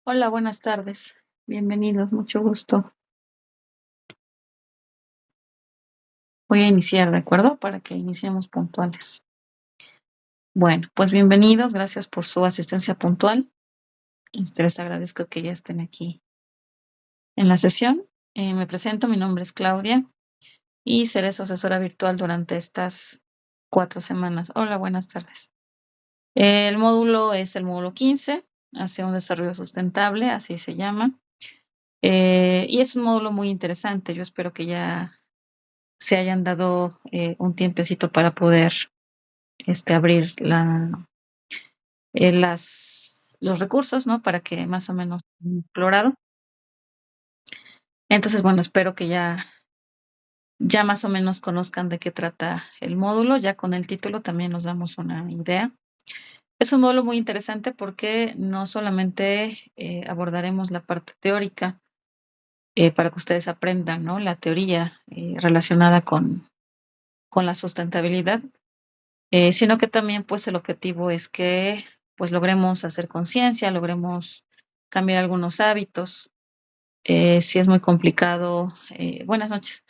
Hola, buenas tardes. Bienvenidos, mucho gusto. Voy a iniciar, ¿de acuerdo? Para que iniciemos puntuales. Bueno, pues bienvenidos, gracias por su asistencia puntual. Les agradezco que ya estén aquí en la sesión. Me presento, mi nombre es Claudia y seré su asesora virtual durante estas 4 semanas. Hola, buenas tardes. El módulo es el módulo 15, hacia un desarrollo sustentable, así se llama. Y es un módulo muy interesante. Yo espero que ya se hayan dado un tiempecito para poder abrir los recursos, ¿no? Para que más o menos explorado. Entonces, bueno, espero que ya más o menos conozcan de qué trata el módulo. Ya con el título también nos damos una idea. Es un módulo muy interesante porque no solamente abordaremos la parte teórica para que ustedes aprendan, ¿no? La teoría relacionada con la sustentabilidad, sino que también pues el objetivo es que pues logremos hacer conciencia, logremos cambiar algunos hábitos. Si es muy complicado, buenas noches,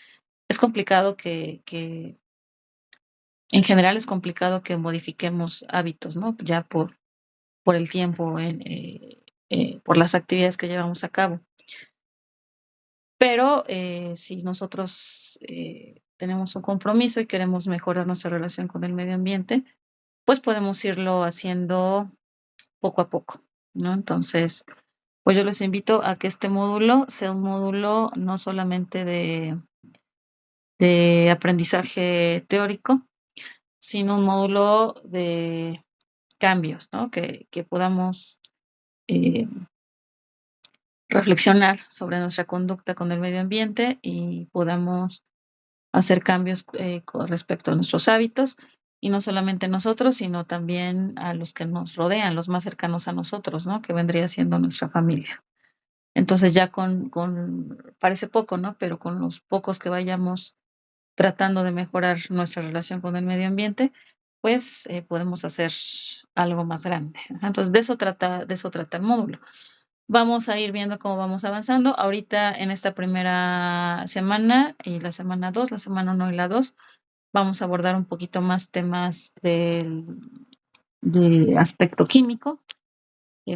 es complicado que en general es complicado que modifiquemos hábitos, ¿no? Ya por el tiempo, por las actividades que llevamos a cabo. Pero si nosotros tenemos un compromiso y queremos mejorar nuestra relación con el medio ambiente, pues podemos irlo haciendo poco a poco, ¿no? Entonces, pues yo les invito a que este módulo sea un módulo no solamente de aprendizaje teórico, sino un módulo de cambios, ¿no? Que podamos eh, reflexionar sobre nuestra conducta con el medio ambiente y podamos hacer cambios con respecto a nuestros hábitos, y no solamente nosotros, sino también a los que nos rodean, los más cercanos a nosotros, ¿no? Que vendría siendo nuestra familia. Entonces ya parece poco, ¿no? Pero con los pocos que vayamos tratando de mejorar nuestra relación con el medio ambiente, pues podemos hacer algo más grande. Ajá. Entonces de eso trata el módulo. Vamos a ir viendo cómo vamos avanzando. Ahorita en esta primera semana y la semana 2, la semana 1 y la 2, vamos a abordar un poquito más temas de aspecto químico.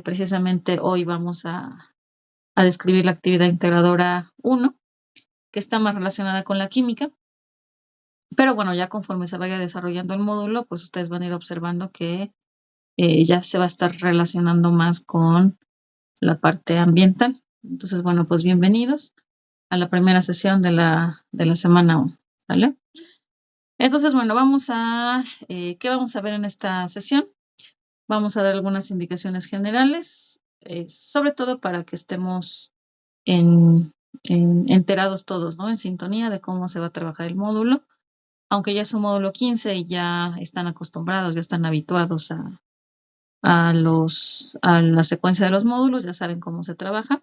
Precisamente hoy vamos a describir la actividad integradora 1, que está más relacionada con la química. Pero bueno, ya conforme se vaya desarrollando el módulo, pues ustedes van a ir observando que ya se va a estar relacionando más con la parte ambiental. Entonces, bueno, pues bienvenidos a la primera sesión de la semana 1, ¿vale? Entonces, bueno, ¿qué vamos a ver en esta sesión? Vamos a dar algunas indicaciones generales, sobre todo para que estemos enterados todos, ¿no? En sintonía de cómo se va a trabajar el módulo. Aunque ya es un módulo 15 y ya están acostumbrados, ya están habituados a la secuencia de los módulos, ya saben cómo se trabaja.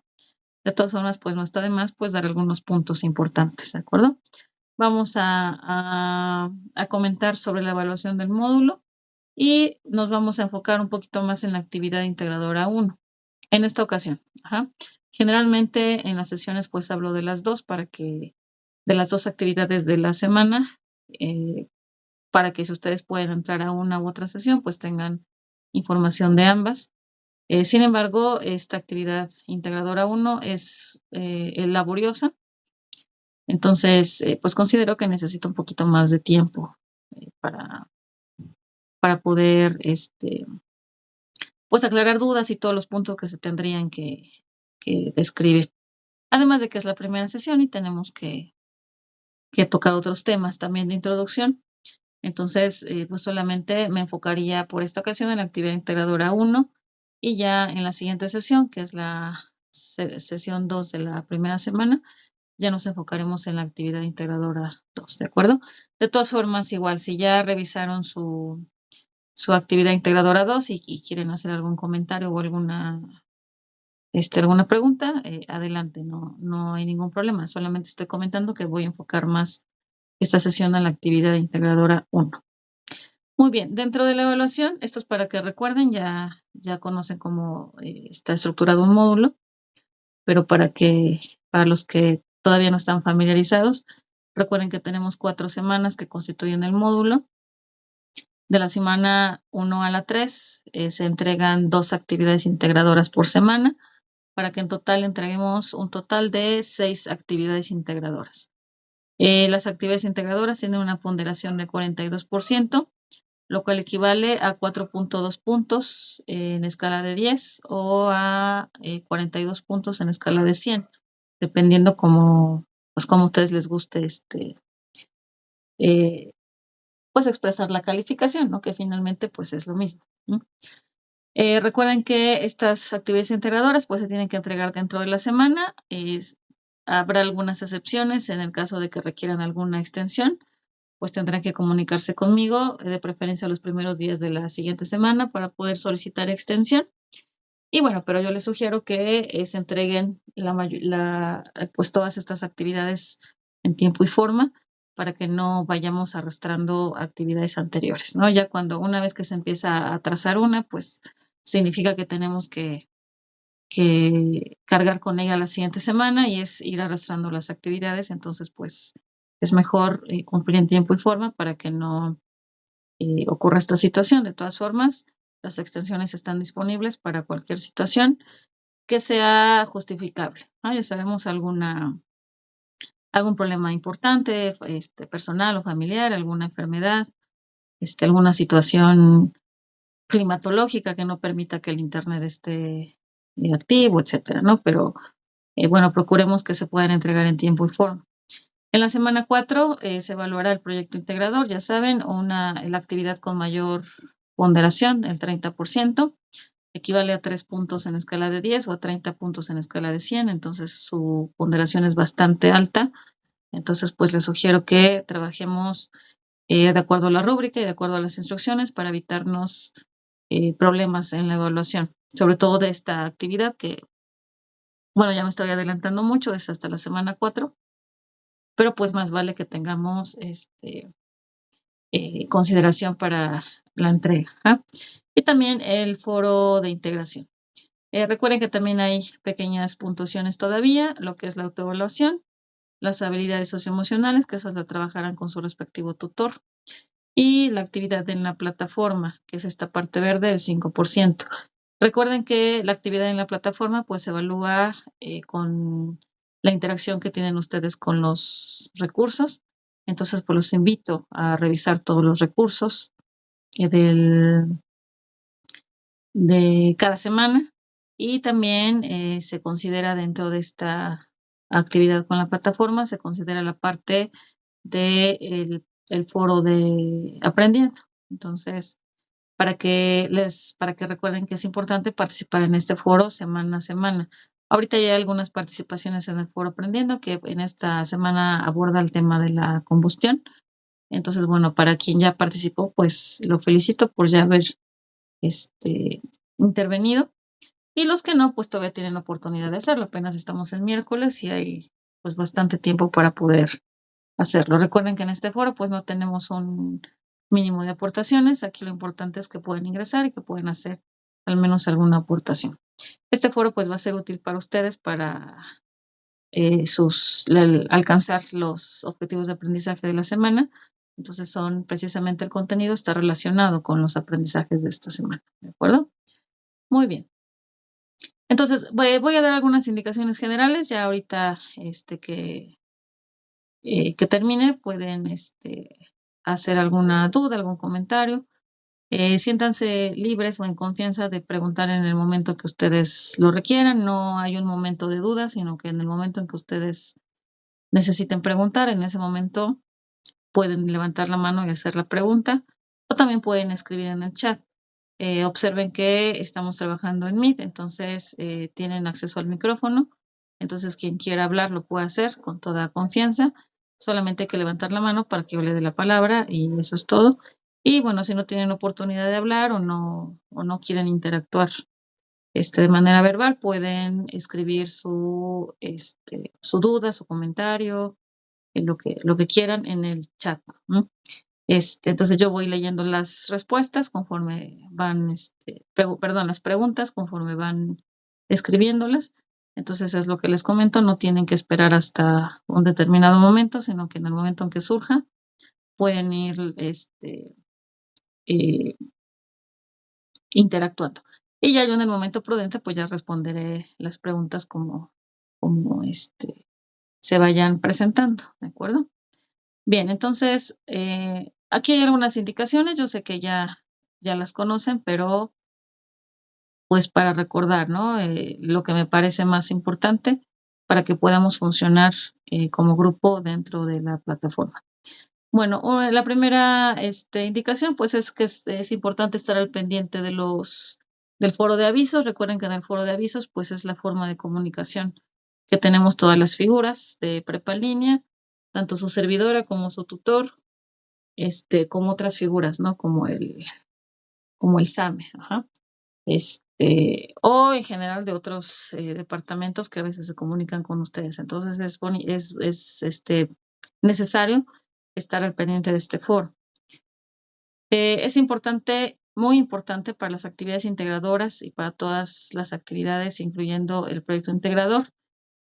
De todas formas, pues no está de más pues dar algunos puntos importantes, ¿de acuerdo? Vamos a comentar sobre la evaluación del módulo y nos vamos a enfocar un poquito más en la actividad integradora 1 en esta ocasión. Ajá. Generalmente en las sesiones pues hablo de las dos de las dos actividades de la semana, para que si ustedes pueden entrar a una u otra sesión, pues tengan información de ambas. Sin embargo, esta actividad integradora 1 es laboriosa, entonces pues considero que necesita un poquito más de tiempo para poder pues aclarar dudas y todos los puntos que se tendrían que describir. Además de que es la primera sesión y tenemos que tocar otros temas también de introducción. Entonces, pues solamente me enfocaría por esta ocasión en la actividad integradora 1 y ya en la siguiente sesión, que es la sesión 2 de la primera semana, ya nos enfocaremos en la actividad integradora 2, ¿de acuerdo? De todas formas, igual, si ya revisaron su actividad integradora 2 y quieren hacer algún comentario o alguna pregunta, adelante, no hay ningún problema. Solamente estoy comentando que voy a enfocar más esta sesión a la actividad integradora 1. Muy bien, dentro de la evaluación, esto es para que recuerden, ya conocen cómo, está estructurado un módulo, pero para los que todavía no están familiarizados, recuerden que tenemos 4 semanas que constituyen el módulo. De la semana 1 a la 3, se entregan 2 actividades integradoras por semana, para que en total entreguemos un total de 6 actividades integradoras. Las actividades integradoras tienen una ponderación de 42%, lo cual equivale a 4.2 puntos en escala de 10 o a 42 puntos en escala de 100, dependiendo pues, cómo a ustedes les guste eh, pues expresar la calificación, ¿no? Que finalmente pues es lo mismo. Recuerden que estas actividades integradoras pues se tienen que entregar dentro de la semana. Habrá algunas excepciones en el caso de que requieran alguna extensión, pues tendrán que comunicarse conmigo, de preferencia los primeros días de la siguiente semana para poder solicitar extensión. Y bueno, pero yo les sugiero que se entreguen pues todas estas actividades en tiempo y forma para que no vayamos arrastrando actividades anteriores, ¿no? Ya cuando una vez que se empieza a trazar una, pues significa que tenemos que cargar con ella la siguiente semana y es ir arrastrando las actividades. Entonces, pues es mejor cumplir en tiempo y forma para que no ocurra esta situación. De todas formas, las extensiones están disponibles para cualquier situación que sea justificable, ¿no? Ya sabemos algún problema importante, personal o familiar, alguna enfermedad, alguna situación climatológica que no permita que el internet esté activo, etcétera, ¿no? Pero bueno, procuremos que se puedan entregar en tiempo y forma. En la semana 4 se evaluará el proyecto integrador, ya saben, la actividad con mayor ponderación, el 30%, equivale a 3 puntos en escala de 10 o a 30 puntos en escala de 100, entonces su ponderación es bastante alta. Entonces, pues les sugiero que trabajemos de acuerdo a la rúbrica y de acuerdo a las instrucciones para evitarnos problemas en la evaluación, sobre todo de esta actividad que, bueno, ya me estoy adelantando mucho, es hasta la semana 4, pero pues más vale que tengamos consideración para la entrega. ¿Ah? Y también el foro de integración. Recuerden que también hay pequeñas puntuaciones todavía, lo que es la autoevaluación, las habilidades socioemocionales, que esas la trabajarán con su respectivo tutor, y la actividad en la plataforma, que es esta parte verde, el 5%. Recuerden que la actividad en la plataforma pues se evalúa con la interacción que tienen ustedes con los recursos. Entonces, pues los invito a revisar todos los recursos de cada semana y también se considera dentro de esta actividad con la plataforma, se considera la parte del el foro de aprendiendo. Entonces, para que recuerden que es importante participar en este foro semana a semana. Ahorita ya hay algunas participaciones en el foro aprendiendo que en esta semana aborda el tema de la combustión. Entonces, bueno, para quien ya participó, pues lo felicito por ya haber este, intervenido. Y los que no, pues todavía tienen oportunidad de hacerlo. Apenas estamos en miércoles y hay pues bastante tiempo para poder hacerlo. Recuerden que en este foro pues no tenemos un mínimo de aportaciones. Aquí lo importante es que pueden ingresar y que pueden hacer al menos alguna aportación. Este foro pues va a ser útil para ustedes para alcanzar los objetivos de aprendizaje de la semana. Entonces son precisamente el contenido está relacionado con los aprendizajes de esta semana. ¿De acuerdo? Muy bien. Entonces, voy a dar algunas indicaciones generales. Ya ahorita que termine, pueden hacer alguna duda, algún comentario. Siéntanse libres o en confianza de preguntar en el momento que ustedes lo requieran. No hay un momento de duda, sino que en el momento en que ustedes necesiten preguntar, en ese momento pueden levantar la mano y hacer la pregunta, o también pueden escribir en el chat. Observen que estamos trabajando en Meet, entonces tienen acceso al micrófono. Entonces, quien quiera hablar lo puede hacer con toda confianza. Solamente hay que levantar la mano para que yo le dé la palabra y eso es todo. Y bueno, si no tienen oportunidad de hablar o no quieren interactuar de manera verbal, pueden escribir su duda, su comentario, lo que quieran en el chat, ¿no? Entonces yo voy leyendo las respuestas conforme van, perdón, las preguntas conforme van escribiéndolas. Entonces es lo que les comento, no tienen que esperar hasta un determinado momento, sino que en el momento en que surja pueden ir eh, interactuando. Y ya yo en el momento prudente, pues ya responderé las preguntas como se vayan presentando, ¿de acuerdo? Bien, entonces, aquí hay algunas indicaciones, yo sé que ya las conocen, pero pues para recordar, ¿no? Lo que me parece más importante para que podamos funcionar como grupo dentro de la plataforma. Bueno, la primera indicación pues es que es importante estar al pendiente del foro de avisos. Recuerden que en el foro de avisos pues es la forma de comunicación que tenemos todas las figuras de prepa en línea, tanto su servidora como su tutor, como otras figuras, ¿no? Como el SAME, ajá. O en general de otros departamentos que a veces se comunican con ustedes. Entonces es necesario estar al pendiente de este foro. Es importante, muy importante para las actividades integradoras y para todas las actividades, incluyendo el proyecto integrador,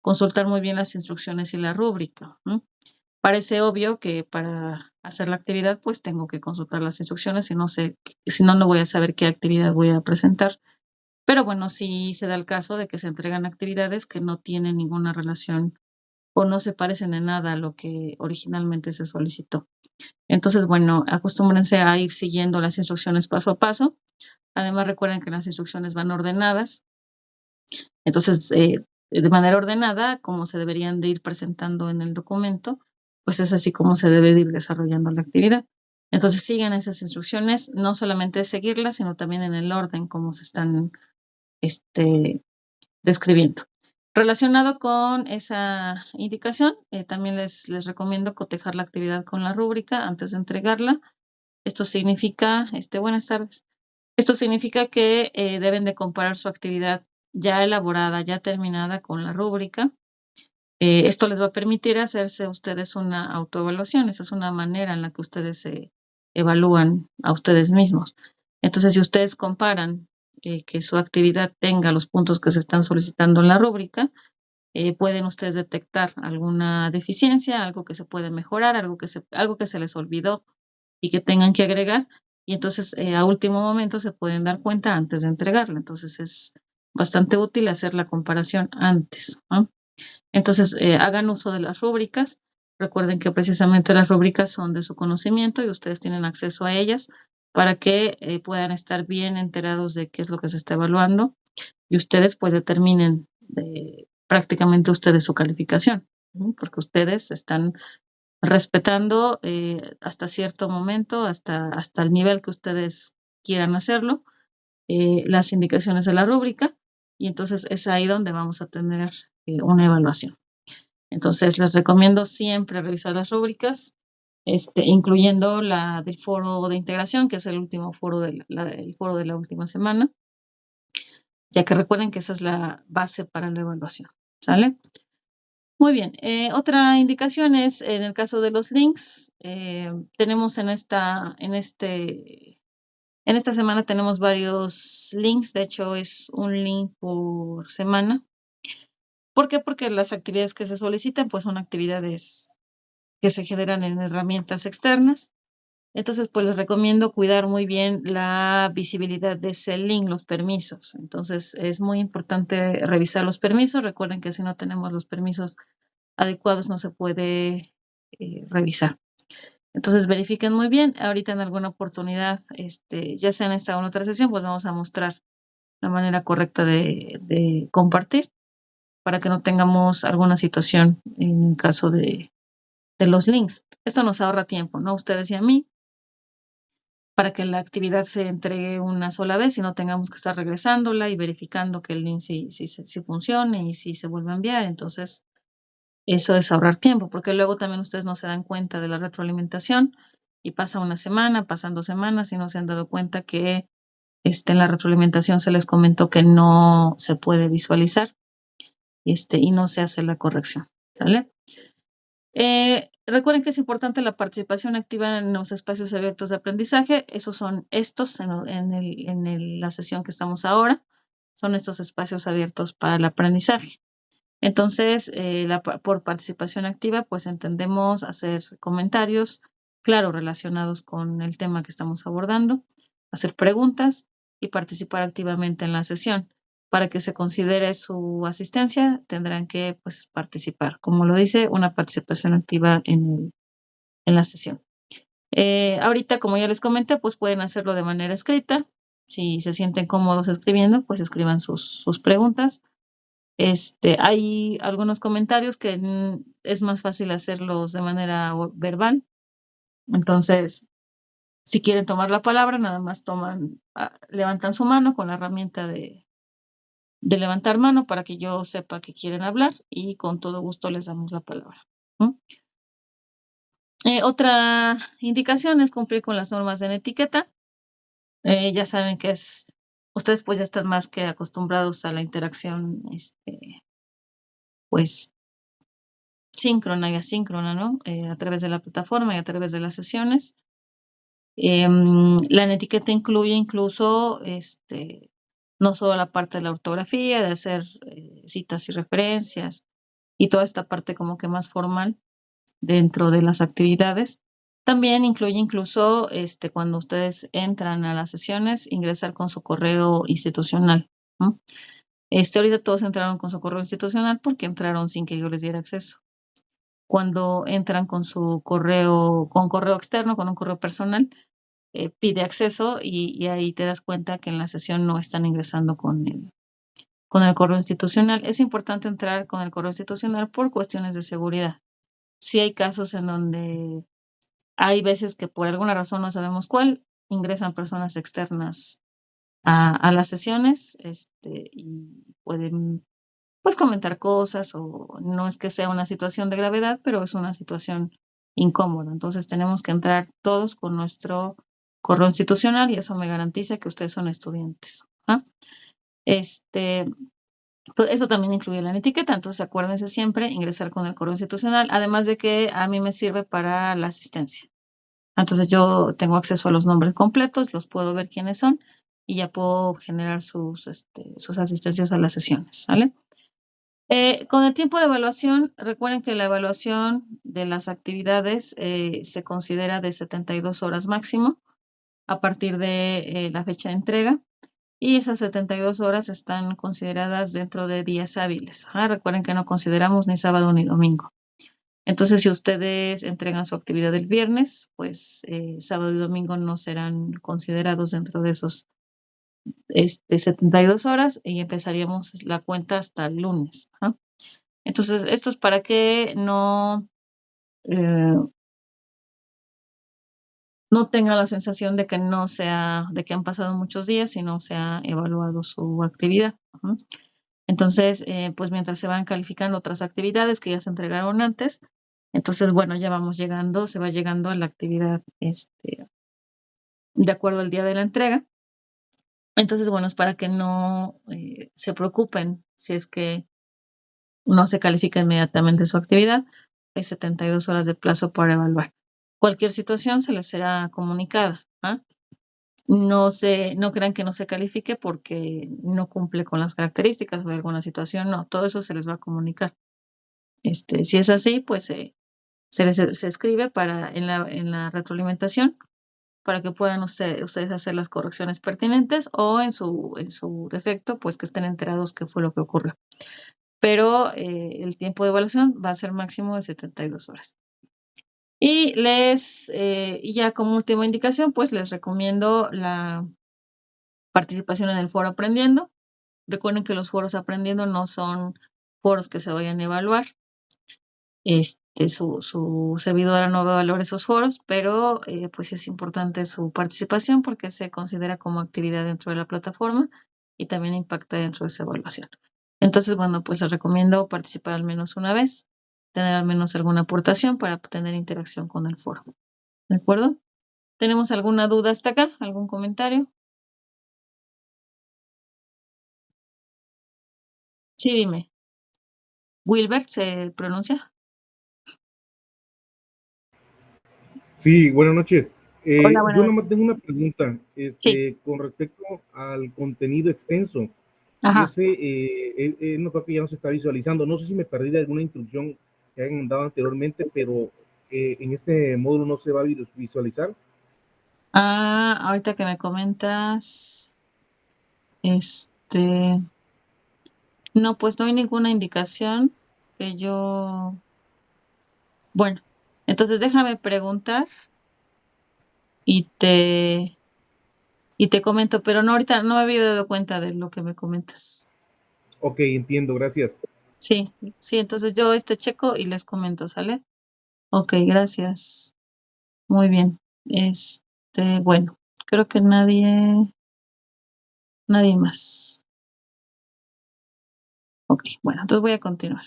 consultar muy bien las instrucciones y la rúbrica. Parece obvio que para hacer la actividad, pues tengo que consultar las instrucciones, si no, no voy a saber qué actividad voy a presentar. Pero bueno, sí se da el caso de que se entregan actividades que no tienen ninguna relación o no se parecen en nada a lo que originalmente se solicitó. Entonces, bueno, acostúmbrense a ir siguiendo las instrucciones paso a paso. Además, recuerden que las instrucciones van ordenadas. Entonces, de manera ordenada, como se deberían de ir presentando en el documento, pues es así como se debe de ir desarrollando la actividad. Entonces, sigan esas instrucciones, no solamente seguirlas, sino también en el orden como se están describiendo. Relacionado con esa indicación, también les recomiendo cotejar la actividad con la rúbrica antes de entregarla. Esto significa, buenas tardes. Esto significa que deben de comparar su actividad ya elaborada, ya terminada con la rúbrica. Esto les va a permitir hacerse ustedes una autoevaluación. Esa es una manera en la que ustedes se evalúan a ustedes mismos. Entonces, si ustedes comparan que su actividad tenga los puntos que se están solicitando en la rúbrica, pueden ustedes detectar alguna deficiencia, algo que se puede mejorar, algo que se les olvidó y que tengan que agregar. Y entonces, a último momento se pueden dar cuenta antes de entregarla. Entonces, es bastante útil hacer la comparación antes, ¿no? Entonces, hagan uso de las rúbricas. Recuerden que precisamente las rúbricas son de su conocimiento y ustedes tienen acceso a ellas para que puedan estar bien enterados de qué es lo que se está evaluando y ustedes pues determinen prácticamente ustedes su calificación, ¿no? Porque ustedes están respetando hasta cierto momento, hasta el nivel que ustedes quieran hacerlo, las indicaciones de la rúbrica y entonces es ahí donde vamos a tener una evaluación. Entonces les recomiendo siempre revisar las rúbricas, incluyendo la del foro de integración, que es el último foro el foro de la última semana, ya que recuerden que esa es la base para la evaluación, ¿sale? Muy bien, otra indicación es en el caso de los links, tenemos en esta semana tenemos varios links, de hecho es un link por semana. ¿Por qué? Porque las actividades que se solicitan pues son actividades que se generan en herramientas externas. Entonces, pues les recomiendo cuidar muy bien la visibilidad de ese link, los permisos. Entonces, es muy importante revisar los permisos. Recuerden que si no tenemos los permisos adecuados no se puede revisar. Entonces, verifiquen muy bien. Ahorita en alguna oportunidad, ya sea en esta o en otra sesión, pues vamos a mostrar la manera correcta de compartir para que no tengamos alguna situación en caso de los links. Esto nos ahorra tiempo, ¿no? Ustedes y a mí, para que la actividad se entregue una sola vez y no tengamos que estar regresándola y verificando que el link sí funcione y si se vuelve a enviar. Entonces, eso es ahorrar tiempo, porque luego también ustedes no se dan cuenta de la retroalimentación y pasa una semana, pasan 2 semanas y no se han dado cuenta que en la retroalimentación se les comentó que no se puede visualizar y no se hace la corrección, ¿sale? Recuerden que es importante la participación activa en los espacios abiertos de aprendizaje. Esos son estos la sesión que estamos ahora. Son estos espacios abiertos para el aprendizaje. Entonces, por participación activa, pues entendemos hacer comentarios, claro, relacionados con el tema que estamos abordando, hacer preguntas y participar activamente en la sesión. Para que se considere su asistencia, tendrán que, pues, participar. Como lo dice, una participación activa en la sesión. Ahorita, como ya les comenté, pues pueden hacerlo de manera escrita. Si se sienten cómodos escribiendo, pues escriban sus preguntas. Hay algunos comentarios que es más fácil hacerlos de manera verbal. Entonces, si quieren tomar la palabra, nada más levantan su mano con la herramienta de levantar mano para que yo sepa que quieren hablar y con todo gusto les damos la palabra. ¿Mm? Otra indicación es cumplir con las normas de la etiqueta. Ya saben que ustedes pues ya están más que acostumbrados a la interacción, pues síncrona y asíncrona, ¿no? A través de la plataforma y a través de las sesiones. La etiqueta incluye incluso, no solo la parte de la ortografía, de hacer citas y referencias y toda esta parte como que más formal dentro de las actividades. También incluye incluso, cuando ustedes entran a las sesiones, ingresar con su correo institucional, ¿no? Ahorita todos entraron con su correo institucional porque entraron sin que yo les diera acceso. Cuando entran con correo externo, con un correo personal, pide acceso y ahí te das cuenta que en la sesión no están ingresando con el correo institucional. Es importante entrar con el correo institucional por cuestiones de seguridad. Sí hay casos en donde hay veces que por alguna razón, no sabemos cuál, ingresan personas externas a las sesiones, y pueden, pues, comentar cosas, o no es que sea una situación de gravedad, pero es una situación incómoda. Entonces, tenemos que entrar todos con nuestro correo institucional y eso me garantiza que ustedes son estudiantes, ¿ah? Este, eso también incluye la etiqueta, entonces acuérdense siempre ingresar con el correo institucional, además de que a mí me sirve para la asistencia. Entonces, yo tengo acceso a los nombres completos, los puedo ver quiénes son y ya puedo generar sus asistencias a las sesiones, ¿sale? Con el tiempo de evaluación, recuerden que la evaluación de las actividades se considera de 72 horas máximo a partir de la fecha de entrega y esas 72 horas están consideradas dentro de días hábiles. Recuerden que no consideramos ni sábado ni domingo. Entonces, si ustedes entregan su actividad el viernes, pues sábado y domingo no serán considerados dentro de esos 72 horas y empezaríamos la cuenta hasta el lunes. Entonces, esto es para que eh, no tenga la sensación de que de que han pasado muchos días y no se ha evaluado su actividad. Entonces, pues mientras se van calificando otras actividades que ya se entregaron antes, entonces, bueno, ya se va llegando a la actividad, de acuerdo al día de la entrega. Entonces, bueno, es para que no se preocupen si es que no se califica inmediatamente su actividad. Hay 72 horas de plazo para evaluar. Cualquier situación se les será comunicada. No crean que no se califique porque no cumple con las características o alguna situación, no, todo eso se les va a comunicar. Si es así, pues se escribe en la retroalimentación para que puedan ustedes hacer las correcciones pertinentes o en su defecto, pues que estén enterados qué fue lo que ocurrió. Pero el tiempo de evaluación va a ser máximo de 72 horas. Y ya como última indicación, pues les recomiendo la participación en el foro Aprendiendo. Recuerden que los foros Aprendiendo no son foros que se vayan a evaluar. Su servidora no va a evaluar esos foros, pero pues es importante su participación porque se considera como actividad dentro de la plataforma y también impacta dentro de esa evaluación. Entonces, bueno, pues les recomiendo participar al menos una vez, tener al menos alguna aportación para tener interacción con el foro. ¿De acuerdo? ¿Tenemos alguna duda hasta acá? ¿Algún comentario? Sí, dime. ¿Wilbert se pronuncia? Sí, buenas noches. Hola, Yo buenas nomás noches. tengo una pregunta, Sí, con respecto al contenido extenso. ajá. Ese, he notado que ya no se está visualizando. No sé si me perdí de alguna instrucción que hayan dado anteriormente, pero en este módulo no se va a visualizar. Ahorita que me comentas, este, no, pues no hay ninguna indicación que yo, bueno, entonces déjame preguntar y te comento, pero no, ahorita no me había dado cuenta de lo que me comentas. Ok, entiendo, gracias. Sí, sí, entonces yo checo y les comento, ¿sale? Ok, gracias. Muy bien. Bueno, creo que nadie más. Ok, bueno, entonces voy a continuar.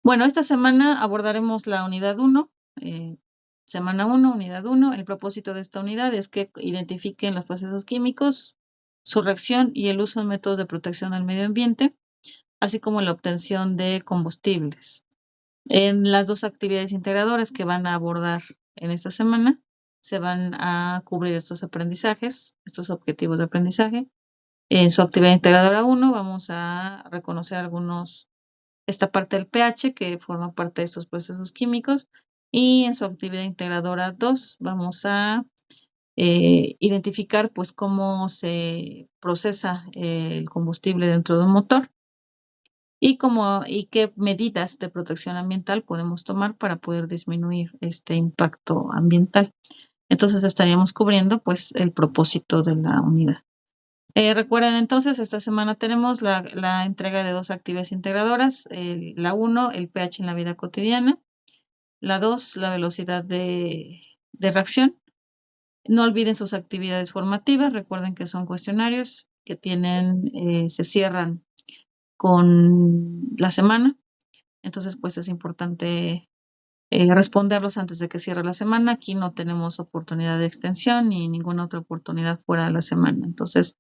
Bueno, esta semana abordaremos la unidad 1, semana 1, unidad 1. El propósito de esta unidad es que identifiquen los procesos químicos, su reacción y el uso de métodos de protección al medio ambiente, así como la obtención de combustibles. En las dos actividades integradoras que van a abordar en esta semana, se van a cubrir estos aprendizajes, estos objetivos de aprendizaje. En su actividad integradora 1 vamos a reconocer esta parte del pH que forma parte de estos procesos químicos, y en su actividad integradora 2 vamos a identificar pues cómo se procesa el combustible dentro de un motor y qué medidas de protección ambiental podemos tomar para poder disminuir este impacto ambiental. Entonces estaríamos cubriendo pues el propósito de la unidad. Recuerden entonces, esta semana tenemos la entrega de dos actividades integradoras. La 1, el pH en la vida cotidiana. La 2, la velocidad de reacción. No olviden sus actividades formativas. Recuerden que son cuestionarios que se cierran con la semana. Entonces, pues es importante responderlos antes de que cierre la semana. Aquí no tenemos oportunidad de extensión ni ninguna otra oportunidad fuera de la semana. Entonces,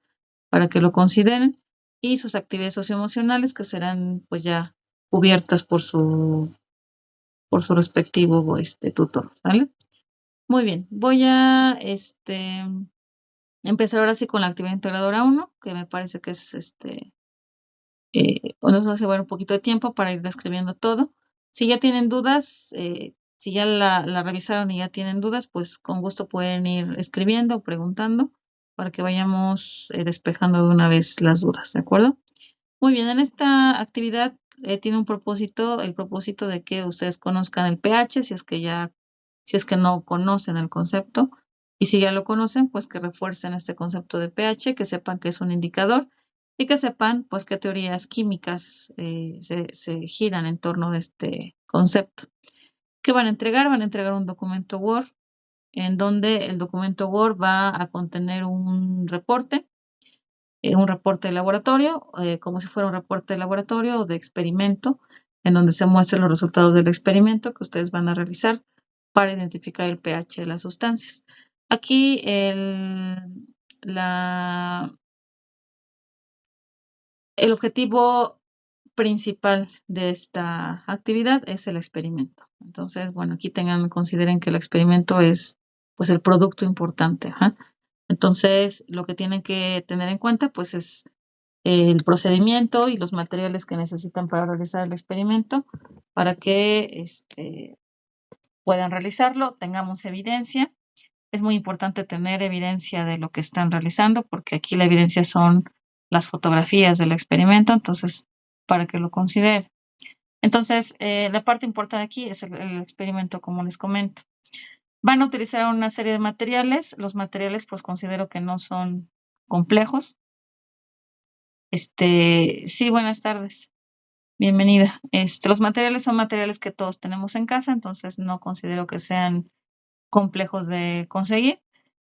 para que lo consideren, y sus actividades socioemocionales que serán pues ya cubiertas por su respectivo tutor, ¿vale? Muy bien, voy a empezar ahora sí con la actividad integradora 1, que me parece que es nos va a llevar un poquito de tiempo para ir describiendo todo. Si ya tienen dudas, si ya la revisaron y ya tienen dudas, pues con gusto pueden ir escribiendo o preguntando para que vayamos despejando de una vez las dudas, ¿de acuerdo? Muy bien, en esta actividad tiene un propósito, el propósito de que ustedes conozcan el pH, si es que no conocen el concepto, y si ya lo conocen, pues que refuercen este concepto de pH, que sepan que es un indicador y que sepan pues qué teorías químicas se giran en torno de este concepto. ¿Qué van a entregar? Van a entregar un documento Word en donde el documento Word va a contener un reporte de laboratorio, como si fuera un reporte de laboratorio o de experimento, en donde se muestran los resultados del experimento que ustedes van a realizar para identificar el pH de las sustancias. Aquí el objetivo principal de esta actividad es el experimento. Entonces, bueno, aquí consideren que el experimento es pues el producto importante. ¿Ja? Entonces, lo que tienen que tener en cuenta pues es el procedimiento y los materiales que necesitan para realizar el experimento, para que puedan realizarlo, tengamos evidencia. Es muy importante tener evidencia de lo que están realizando, porque aquí la evidencia son las fotografías del experimento, entonces, para que lo consideren. Entonces, la parte importante aquí es el experimento, como les comento. Van a utilizar una serie de materiales. Los materiales, pues considero que no son complejos. Sí, buenas tardes. Bienvenida. Los materiales son materiales que todos tenemos en casa, entonces no considero que sean complejos de conseguir.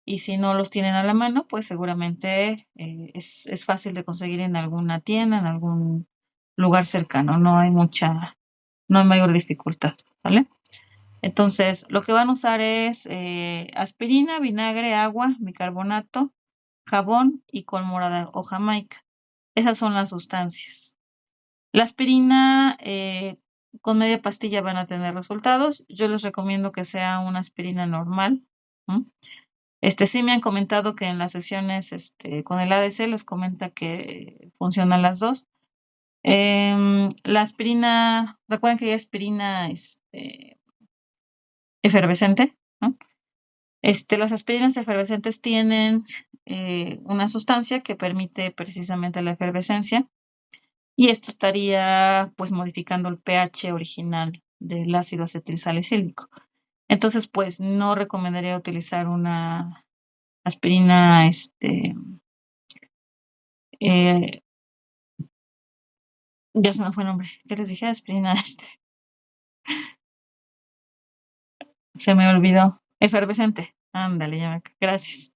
Y si no los tienen a la mano, pues seguramente es fácil de conseguir en alguna tienda, en algún lugar cercano. No hay mayor dificultad, ¿vale? Entonces, lo que van a usar es aspirina, vinagre, agua, bicarbonato, jabón y col morada o jamaica. Esas son las sustancias. La aspirina con media pastilla van a tener resultados. Yo les recomiendo que sea una aspirina normal. Sí me han comentado que en las sesiones con el ADC les comenta que funcionan las dos. La aspirina, recuerden que hay aspirina efervescente, ¿no? Las aspirinas efervescentes tienen una sustancia que permite precisamente la efervescencia, y esto estaría pues modificando el pH original del ácido acetilsalicílico. Entonces, pues no recomendaría utilizar una aspirina ya se me fue el nombre. ¿Qué les dije? Aspirina se me olvidó. Efervescente. Ándale, gracias.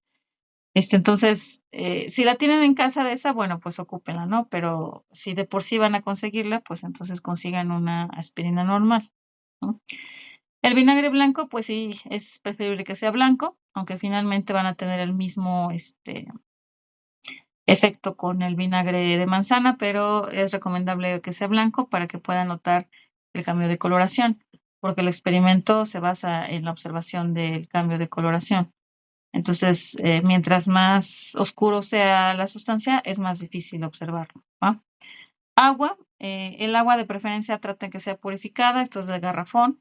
Entonces, si la tienen en casa de esa, bueno, pues ocúpenla, ¿no? Pero si de por sí van a conseguirla, pues entonces consigan una aspirina normal, ¿no? El vinagre blanco, pues sí, es preferible que sea blanco, aunque finalmente van a tener el mismo efecto con el vinagre de manzana, pero es recomendable que sea blanco para que puedan notar el cambio de coloración, porque el experimento se basa en la observación del cambio de coloración. Entonces, mientras más oscuro sea la sustancia, es más difícil observarlo, ¿va? Agua, el agua de preferencia traten que sea purificada, esto es de garrafón.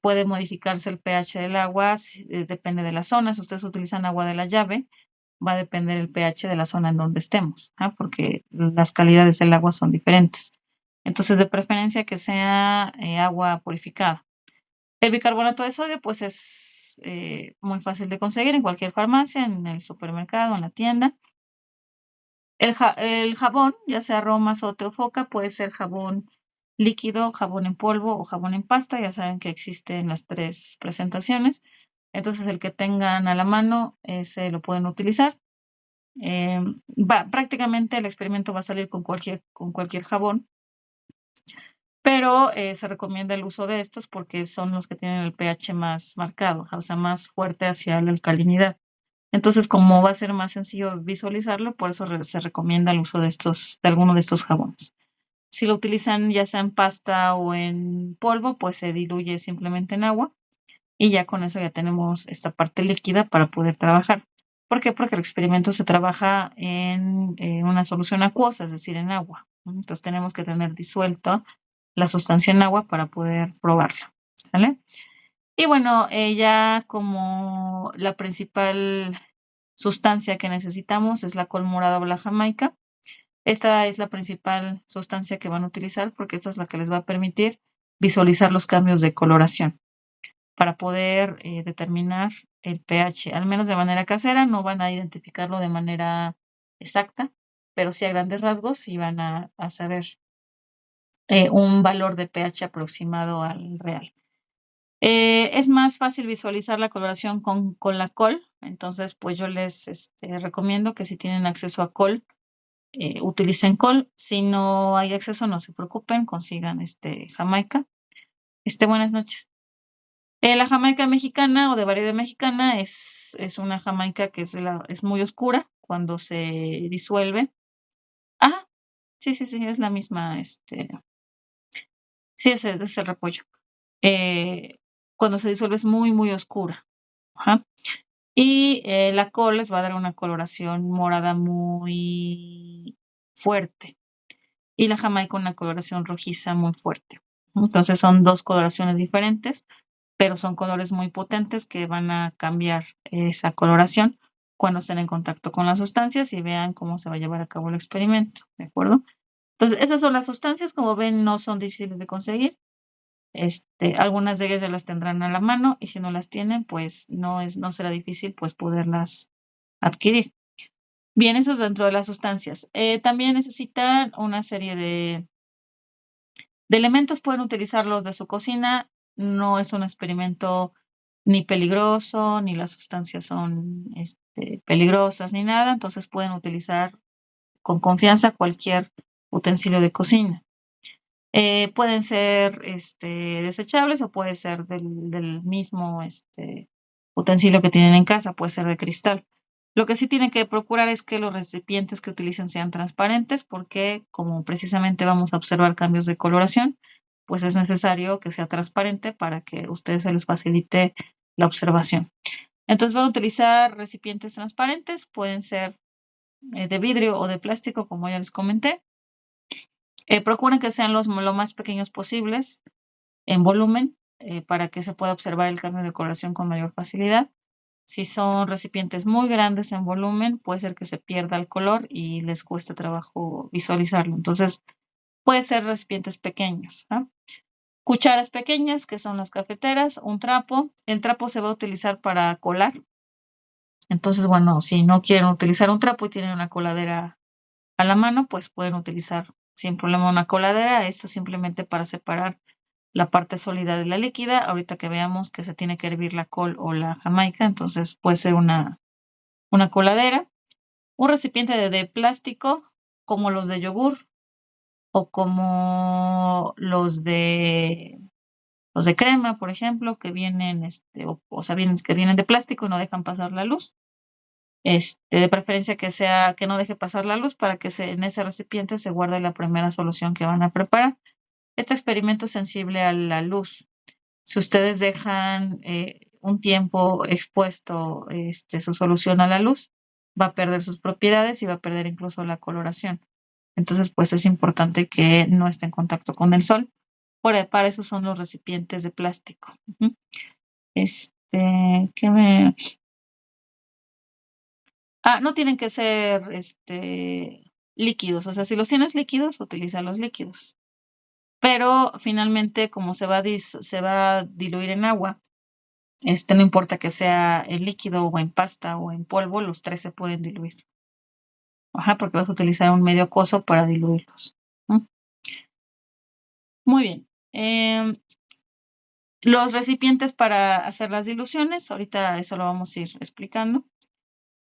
Puede modificarse el pH del agua, depende de la zona. Si ustedes utilizan agua de la llave, va a depender el pH de la zona en donde estemos, porque las calidades del agua son diferentes. Entonces, de preferencia que sea agua purificada. El bicarbonato de sodio, pues es muy fácil de conseguir en cualquier farmacia, en el supermercado, en la tienda. El jabón, ya sea Roma, Sote o Foca, puede ser jabón líquido, jabón en polvo o jabón en pasta. Ya saben que existen las tres presentaciones. Entonces, el que tengan a la mano, ese lo pueden utilizar. Prácticamente el experimento va a salir con cualquier jabón, pero se recomienda el uso de estos porque son los que tienen el pH más marcado, o sea, más fuerte hacia la alcalinidad. Entonces, como va a ser más sencillo visualizarlo, por eso se recomienda el uso de alguno de estos jabones. Si lo utilizan ya sea en pasta o en polvo, pues se diluye simplemente en agua y ya con eso ya tenemos esta parte líquida para poder trabajar. ¿Por qué? Porque el experimento se trabaja en una solución acuosa, es decir, en agua. Entonces tenemos que tener disuelto la sustancia en agua para poder probarla. ¿Sale? Y bueno, ya como la principal sustancia que necesitamos es la col morada o la jamaica. Esta es la principal sustancia que van a utilizar porque esta es la que les va a permitir visualizar los cambios de coloración para poder determinar el pH, al menos de manera casera. No van a identificarlo de manera exacta, pero sí a grandes rasgos sí van a saber un valor de pH aproximado al real. Es más fácil visualizar la coloración con la col, entonces pues yo les recomiendo que si tienen acceso a col, utilicen col. Si no hay acceso, no se preocupen, consigan jamaica. Buenas noches. La jamaica mexicana o de variedad mexicana es una jamaica que es muy oscura cuando se disuelve. Ajá, sí, es la misma, sí, es el repollo. Cuando se disuelve es muy, muy oscura. Ajá. Y la col les va a dar una coloración morada muy fuerte. Y la jamaica una coloración rojiza muy fuerte. Entonces son dos coloraciones diferentes, pero son colores muy potentes que van a cambiar esa coloración cuando estén en contacto con las sustancias y vean cómo se va a llevar a cabo el experimento, ¿de acuerdo? Entonces, esas son las sustancias, como ven, no son difíciles de conseguir. Algunas de ellas ya las tendrán a la mano y si no las tienen, pues no será difícil pues poderlas adquirir. Bien, eso es dentro de las sustancias. También necesitan una serie de elementos, pueden utilizarlos de su cocina. No es un experimento ni peligroso, ni las sustancias son peligrosas, ni nada. Entonces pueden utilizar con confianza cualquier utensilio de cocina. Pueden ser desechables o puede ser del mismo utensilio que tienen en casa, puede ser de cristal. Lo que sí tienen que procurar es que los recipientes que utilicen sean transparentes porque como precisamente vamos a observar cambios de coloración, pues es necesario que sea transparente para que a ustedes se les facilite la observación. Entonces van a utilizar recipientes transparentes, pueden ser de vidrio o de plástico, como ya les comenté. Procuren que sean lo más pequeños posibles en volumen para que se pueda observar el cambio de coloración con mayor facilidad. Si son recipientes muy grandes en volumen, puede ser que se pierda el color y les cueste trabajo visualizarlo. Entonces, puede ser recipientes pequeños, ¿no? Cucharas pequeñas, que son las cafeteras, un trapo. El trapo se va a utilizar para colar. Entonces, bueno, si no quieren utilizar un trapo y tienen una coladera a la mano, pues pueden utilizar sin problema una coladera. Esto simplemente para separar la parte sólida de la líquida. Ahorita que veamos que se tiene que hervir la col o la jamaica, entonces puede ser una coladera. Un recipiente de plástico, como los de yogur o como los de crema, por ejemplo, que vienen, o sea, que vienen de plástico y no dejan pasar la luz. De preferencia que no deje pasar la luz para que en ese recipiente se guarde la primera solución que van a preparar. Este experimento es sensible a la luz. Si ustedes dejan un tiempo expuesto su solución a la luz, va a perder sus propiedades y va a perder incluso la coloración. Entonces, pues es importante que no esté en contacto con el sol. Para eso son los recipientes de plástico. Ujú. ¿Qué me...? No tienen que ser líquidos. O sea, si los tienes líquidos, utiliza los líquidos. Pero finalmente, como se va a diluir en agua, no importa que sea en líquido o en pasta o en polvo, los tres se pueden diluir. Ajá, porque vas a utilizar un medio acuoso para diluirlos. ¿No? Muy bien. Los recipientes para hacer las diluciones, ahorita eso lo vamos a ir explicando.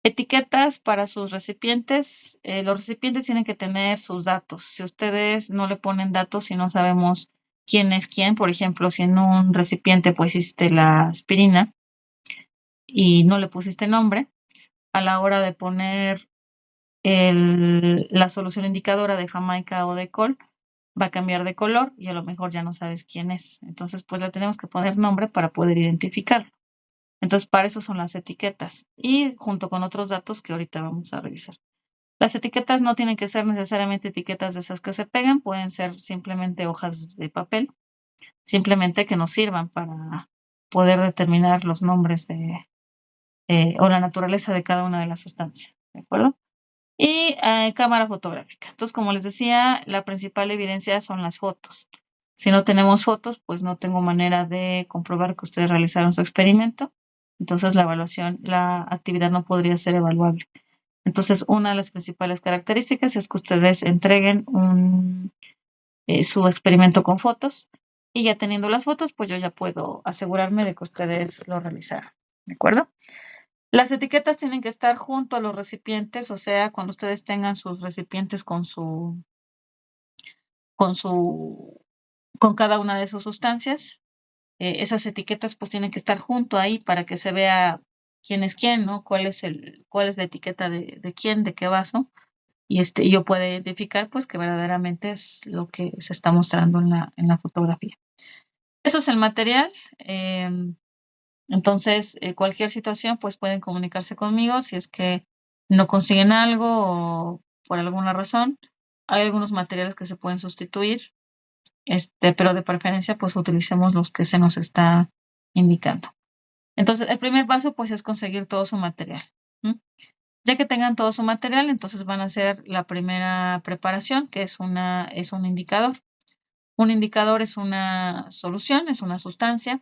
Etiquetas para sus recipientes. Los recipientes tienen que tener sus datos. Si ustedes no le ponen datos y no sabemos quién es quién, por ejemplo, si en un recipiente pues hiciste la aspirina y no le pusiste nombre, a la hora de poner la solución indicadora de jamaica o de col, va a cambiar de color y a lo mejor ya no sabes quién es. Entonces, pues le tenemos que poner nombre para poder identificarlo. Entonces, para eso son las etiquetas y junto con otros datos que ahorita vamos a revisar. Las etiquetas no tienen que ser necesariamente etiquetas de esas que se pegan, pueden ser simplemente hojas de papel, simplemente que nos sirvan para poder determinar los nombres o la naturaleza de cada una de las sustancias, ¿de acuerdo? Y cámara fotográfica. Entonces, como les decía, la principal evidencia son las fotos. Si no tenemos fotos, pues no tengo manera de comprobar que ustedes realizaron su experimento. Entonces, la actividad no podría ser evaluable. Entonces, una de las principales características es que ustedes entreguen su experimento con fotos y ya teniendo las fotos, pues yo ya puedo asegurarme de que ustedes lo realizaron. ¿De acuerdo? Las etiquetas tienen que estar junto a los recipientes, o sea, cuando ustedes tengan sus recipientes con su, con cada una de sus sustancias, esas etiquetas pues tienen que estar junto ahí para que se vea quién es quién, ¿no? Cuál es la etiqueta de quién, de qué vaso, y yo puedo identificar pues que verdaderamente es lo que se está mostrando en la fotografía. Eso es el material. Entonces, cualquier situación, pues pueden comunicarse conmigo si es que no consiguen algo o por alguna razón. Hay algunos materiales que se pueden sustituir, pero de preferencia, pues utilicemos los que se nos está indicando. Entonces, el primer paso, pues, es conseguir todo su material. ¿M? Ya que tengan todo su material, entonces van a hacer la primera preparación, que es un indicador. Un indicador es una solución, es una sustancia,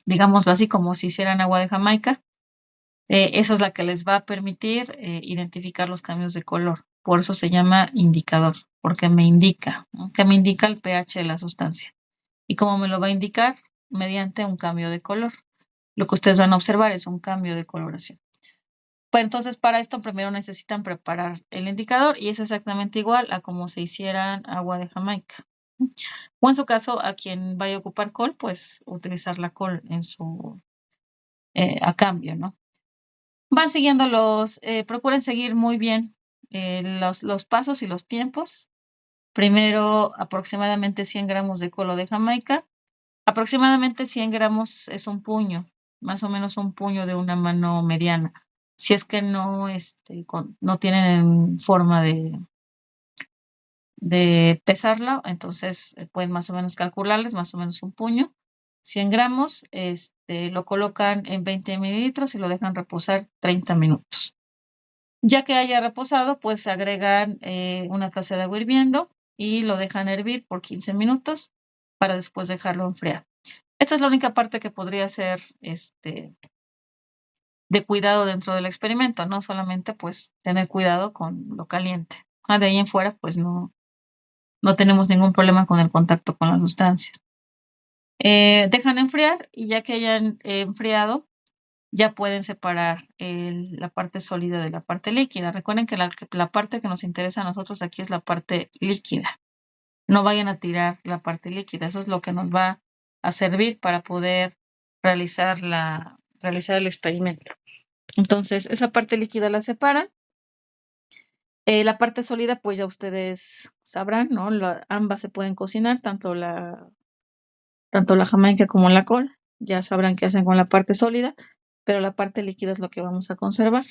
digámoslo así, como si hicieran agua de Jamaica. Esa es la que les va a permitir identificar los cambios de color. Por eso se llama indicador, porque me indica, ¿no? Que me indica el pH de la sustancia. ¿Y cómo me lo va a indicar? Mediante un cambio de color. Lo que ustedes van a observar es un cambio de coloración. Pues entonces, para esto primero necesitan preparar el indicador y es exactamente igual a como se hicieran agua de Jamaica. O en su caso, a quien vaya a ocupar col, pues utilizar la col a cambio, ¿no? Van siguiendo procuren seguir muy bien los pasos y los tiempos. Primero, aproximadamente 100 gramos de col o de Jamaica. Aproximadamente 100 gramos es un puño, más o menos un puño de una mano mediana. Si es que no, no tienen forma de pesarlo, entonces pueden más o menos calcularles, más o menos un puño. 100 gramos, lo colocan en 20 mililitros y lo dejan reposar 30 minutos. Ya que haya reposado, pues agregan una taza de agua hirviendo y lo dejan hervir por 15 minutos para después dejarlo enfriar. Esta es la única parte que podría ser de cuidado dentro del experimento, no solamente pues tener cuidado con lo caliente. De ahí en fuera, pues no tenemos ningún problema con el contacto con las sustancias. Dejan enfriar y ya que hayan enfriado, ya pueden separar la parte sólida de la parte líquida. Recuerden que la parte que nos interesa a nosotros aquí es la parte líquida. No vayan a tirar la parte líquida. Eso es lo que nos va a servir para poder realizar el experimento. Entonces, esa parte líquida la separan. La parte sólida, pues ya ustedes sabrán, ¿no? Ambas se pueden cocinar, tanto la jamaica como la col. Ya sabrán qué hacen con la parte sólida, pero la parte líquida es lo que vamos a conservar.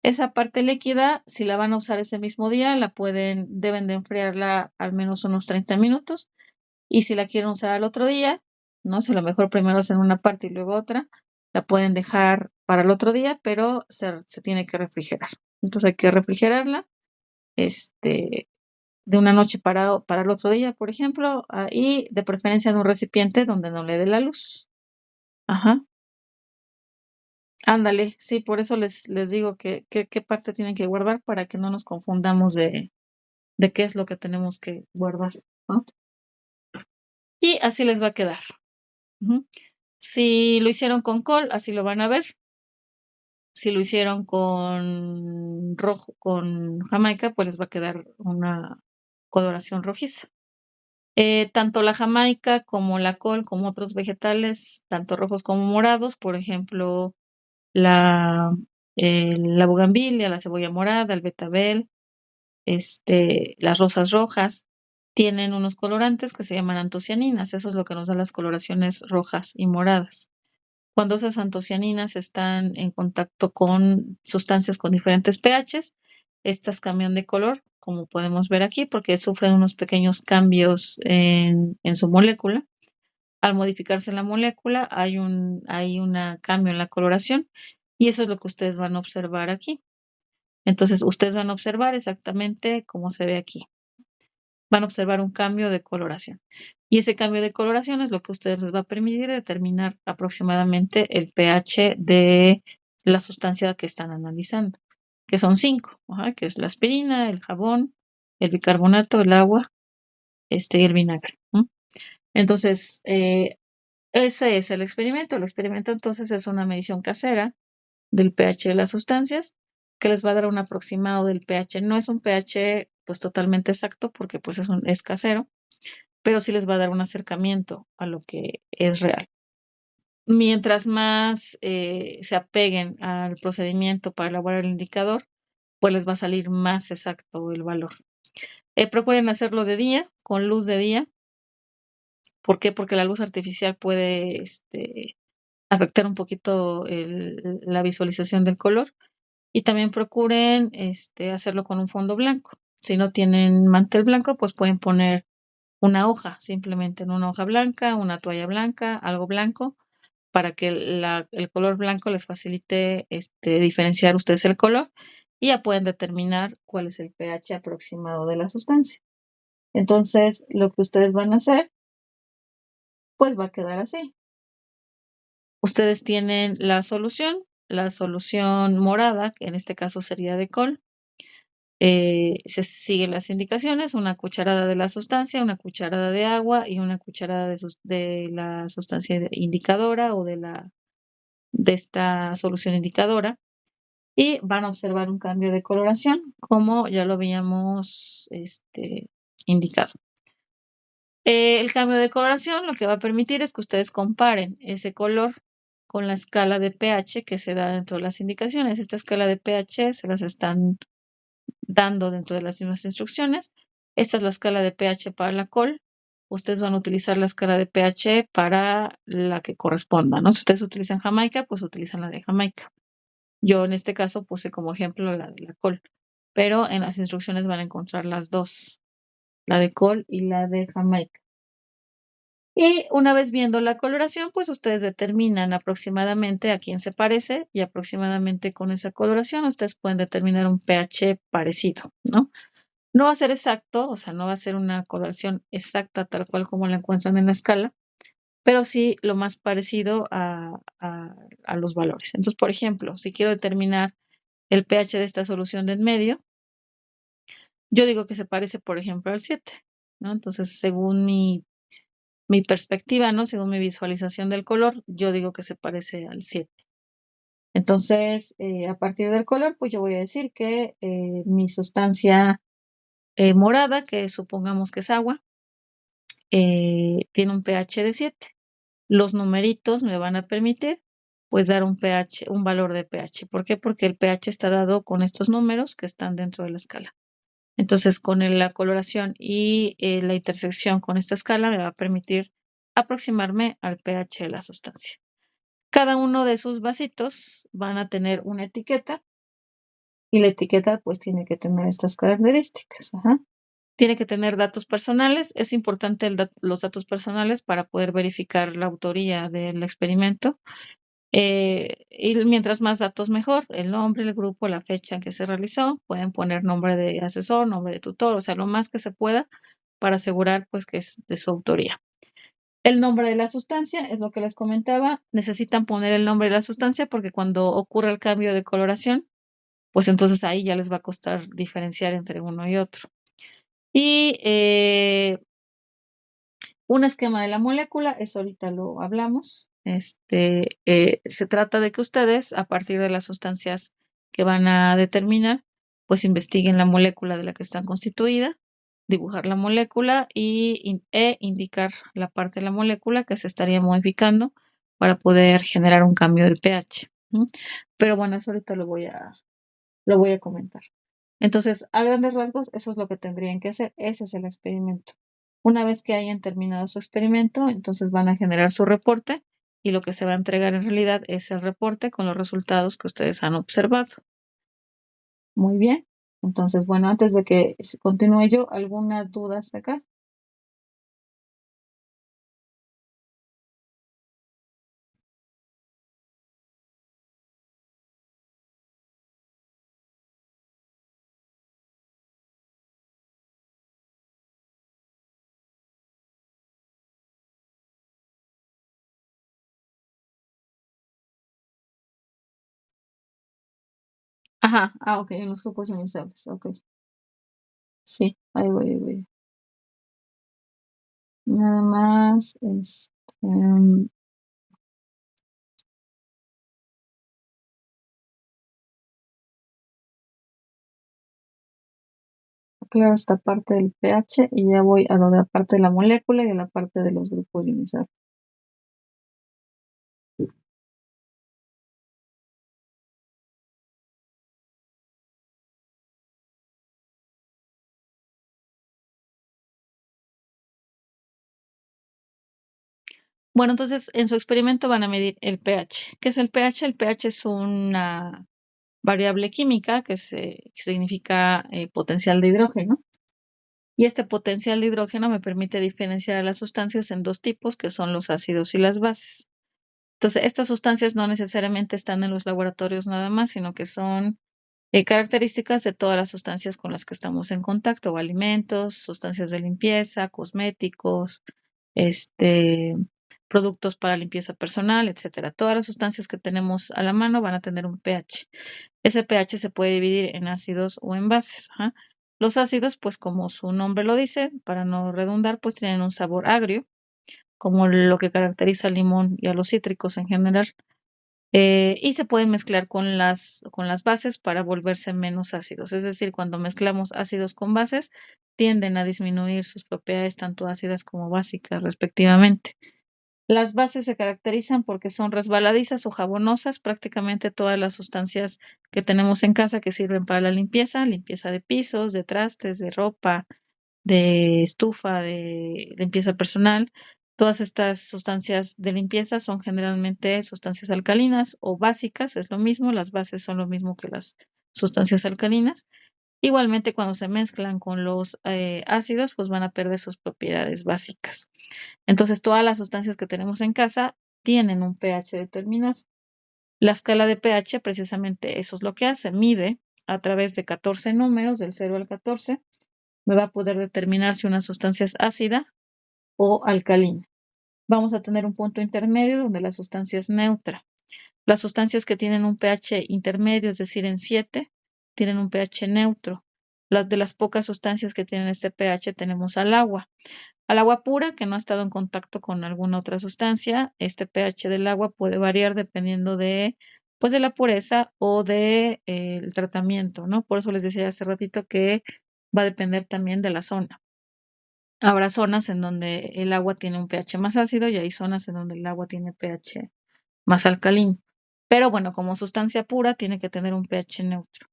Esa parte líquida, si la van a usar ese mismo día, deben de enfriarla al menos unos 30 minutos. Y si la quieren usar al otro día, no sé, a lo mejor primero hacen una parte y luego otra, la pueden dejar para el otro día, pero se tiene que refrigerar. Entonces hay que refrigerarla, de una noche para el otro día, por ejemplo, y de preferencia en un recipiente donde no le dé la luz. Ajá. Ándale, sí, por eso les digo qué parte tienen que guardar para que no nos confundamos de qué es lo que tenemos que guardar, ¿no? Y así les va a quedar. Ujú. Si lo hicieron con col, así lo van a ver. Si lo hicieron con jamaica, pues les va a quedar una coloración rojiza. Tanto la jamaica como la col, como otros vegetales, tanto rojos como morados, por ejemplo, la bugambilia, la cebolla morada, el betabel, las rosas rojas, tienen unos colorantes que se llaman antocianinas. Eso es lo que nos da las coloraciones rojas y moradas. Cuando esas antocianinas están en contacto con sustancias con diferentes pHs, estas cambian de color, como podemos ver aquí, porque sufren unos pequeños cambios en su molécula. Al modificarse la molécula, hay un cambio en la coloración y eso es lo que ustedes van a observar aquí. Entonces, ustedes van a observar exactamente como se ve aquí. Van a observar un cambio de coloración. Y ese cambio de coloración es lo que a ustedes les va a permitir determinar aproximadamente el pH de la sustancia que están analizando, que son 5, que es la aspirina, el jabón, el bicarbonato, el agua, y el vinagre. Entonces, ese es el experimento. El experimento entonces es una medición casera del pH de las sustancias que les va a dar un aproximado del pH. No es un pH pues totalmente exacto porque pues es casero, pero sí les va a dar un acercamiento a lo que es real. Mientras más se apeguen al procedimiento para elaborar el indicador, pues les va a salir más exacto el valor. Procuren hacerlo de día, con luz de día. ¿Por qué? Porque la luz artificial puede afectar un poquito la visualización del color. Y también procuren hacerlo con un fondo blanco. Si no tienen mantel blanco, pues pueden poner una hoja, simplemente en una hoja blanca, una toalla blanca, algo blanco, para que el color blanco les facilite diferenciar ustedes el color y ya pueden determinar cuál es el pH aproximado de la sustancia. Entonces, lo que ustedes van a hacer, pues va a quedar así. Ustedes tienen la solución morada, que en este caso sería de col. Se siguen las indicaciones, una cucharada de la sustancia, una cucharada de agua y una cucharada de la sustancia indicadora o de esta solución indicadora. Y van a observar un cambio de coloración, como ya lo habíamos indicado. El cambio de coloración lo que va a permitir es que ustedes comparen ese color con la escala de pH que se da dentro de las indicaciones. Esta escala de pH se las están dando dentro de las mismas instrucciones, Esta es la escala de pH para la col. Ustedes van a utilizar la escala de pH para la que corresponda, ¿no? Si ustedes utilizan Jamaica, pues utilizan la de Jamaica. Yo en este caso puse como ejemplo la de la col, pero en las instrucciones van a encontrar las dos, la de col y la de Jamaica. Y una vez viendo la coloración, pues ustedes determinan aproximadamente a quién se parece y aproximadamente con esa coloración ustedes pueden determinar un pH parecido, ¿no? No va a ser exacto, o sea, no va a ser una coloración exacta tal cual como la encuentran en la escala, pero sí lo más parecido a los valores. Entonces, por ejemplo, si quiero determinar el pH de esta solución de en medio, yo digo que se parece, por ejemplo, al 7, ¿no? Entonces, según mi perspectiva, ¿no? Según mi visualización del color, yo digo que se parece al 7. Entonces, a partir del color, pues yo voy a decir que mi sustancia morada, que supongamos que es agua, tiene un pH de 7. Los numeritos me van a permitir pues dar un pH, un valor de pH. ¿Por qué? Porque el pH está dado con estos números que están dentro de la escala. Entonces, con la coloración y la intersección con esta escala me va a permitir aproximarme al pH de la sustancia. Cada uno de sus vasitos van a tener una etiqueta y la etiqueta pues tiene que tener estas características. Ajá. Tiene que tener datos personales. Es importante los datos personales para poder verificar la autoría del experimento. Y mientras más datos mejor, el nombre, el grupo, la fecha en que se realizó, pueden poner nombre de asesor, nombre de tutor, o sea, lo más que se pueda para asegurar pues que es de su autoría. El nombre de la sustancia es lo que les comentaba. Necesitan poner el nombre de la sustancia porque cuando ocurre el cambio de coloración, pues entonces ahí ya les va a costar diferenciar entre uno y otro. Y un esquema de la molécula, eso ahorita lo hablamos. Se trata de que ustedes, a partir de las sustancias que van a determinar, pues investiguen la molécula de la que están constituida, dibujar la molécula e indicar la parte de la molécula que se estaría modificando para poder generar un cambio de pH. Pero bueno, eso ahorita lo voy a comentar. Entonces, a grandes rasgos, eso es lo que tendrían que hacer. Ese es el experimento. Una vez que hayan terminado su experimento, entonces van a generar su reporte y lo que se va a entregar en realidad es el reporte con los resultados que ustedes han observado. Muy bien. Entonces, bueno, antes de que continúe yo, ¿alguna duda hasta acá? Ajá, ok, en los grupos ionizantes, ok. Sí, ahí voy, ahí voy. Nada más, claro, esta parte del pH y ya voy a lo de la parte de la molécula y a la parte de los grupos ionizados. Bueno, entonces en su experimento van a medir el pH. ¿Qué es el pH? El pH es una variable química que significa potencial de hidrógeno. Y este potencial de hidrógeno me permite diferenciar a las sustancias en dos tipos, que son los ácidos y las bases. Entonces, estas sustancias no necesariamente están en los laboratorios nada más, sino que son características de todas las sustancias con las que estamos en contacto, o alimentos, sustancias de limpieza, cosméticos, productos para limpieza personal, etcétera. Todas las sustancias que tenemos a la mano van a tener un pH. Ese pH se puede dividir en ácidos o en bases. Ajá. Los ácidos, pues como su nombre lo dice, para no redundar, pues tienen un sabor agrio, como lo que caracteriza al limón y a los cítricos en general. Y se pueden mezclar con las bases para volverse menos ácidos. Es decir, cuando mezclamos ácidos con bases, tienden a disminuir sus propiedades tanto ácidas como básicas, respectivamente. Las bases se caracterizan porque son resbaladizas o jabonosas. Prácticamente todas las sustancias que tenemos en casa que sirven para la limpieza de pisos, de trastes, de ropa, de estufa, de limpieza personal. Todas estas sustancias de limpieza son generalmente sustancias alcalinas o básicas, es lo mismo, las bases son lo mismo que las sustancias alcalinas. Igualmente, cuando se mezclan con los ácidos, pues van a perder sus propiedades básicas. Entonces, todas las sustancias que tenemos en casa tienen un pH determinado. La escala de pH, precisamente eso es lo que hace, mide a través de 14 números, del 0 al 14, me va a poder determinar si una sustancia es ácida o alcalina. Vamos a tener un punto intermedio donde la sustancia es neutra. Las sustancias que tienen un pH intermedio, es decir, en 7, tienen un pH neutro. Las de las pocas sustancias que tienen este pH tenemos al agua. Al agua pura, que no ha estado en contacto con alguna otra sustancia, este pH del agua puede variar dependiendo de, pues, de la pureza o de, el tratamiento, ¿no? Por eso les decía hace ratito que va a depender también de la zona. Habrá zonas en donde el agua tiene un pH más ácido y hay zonas en donde el agua tiene pH más alcalino. Pero bueno, como sustancia pura tiene que tener un pH neutro.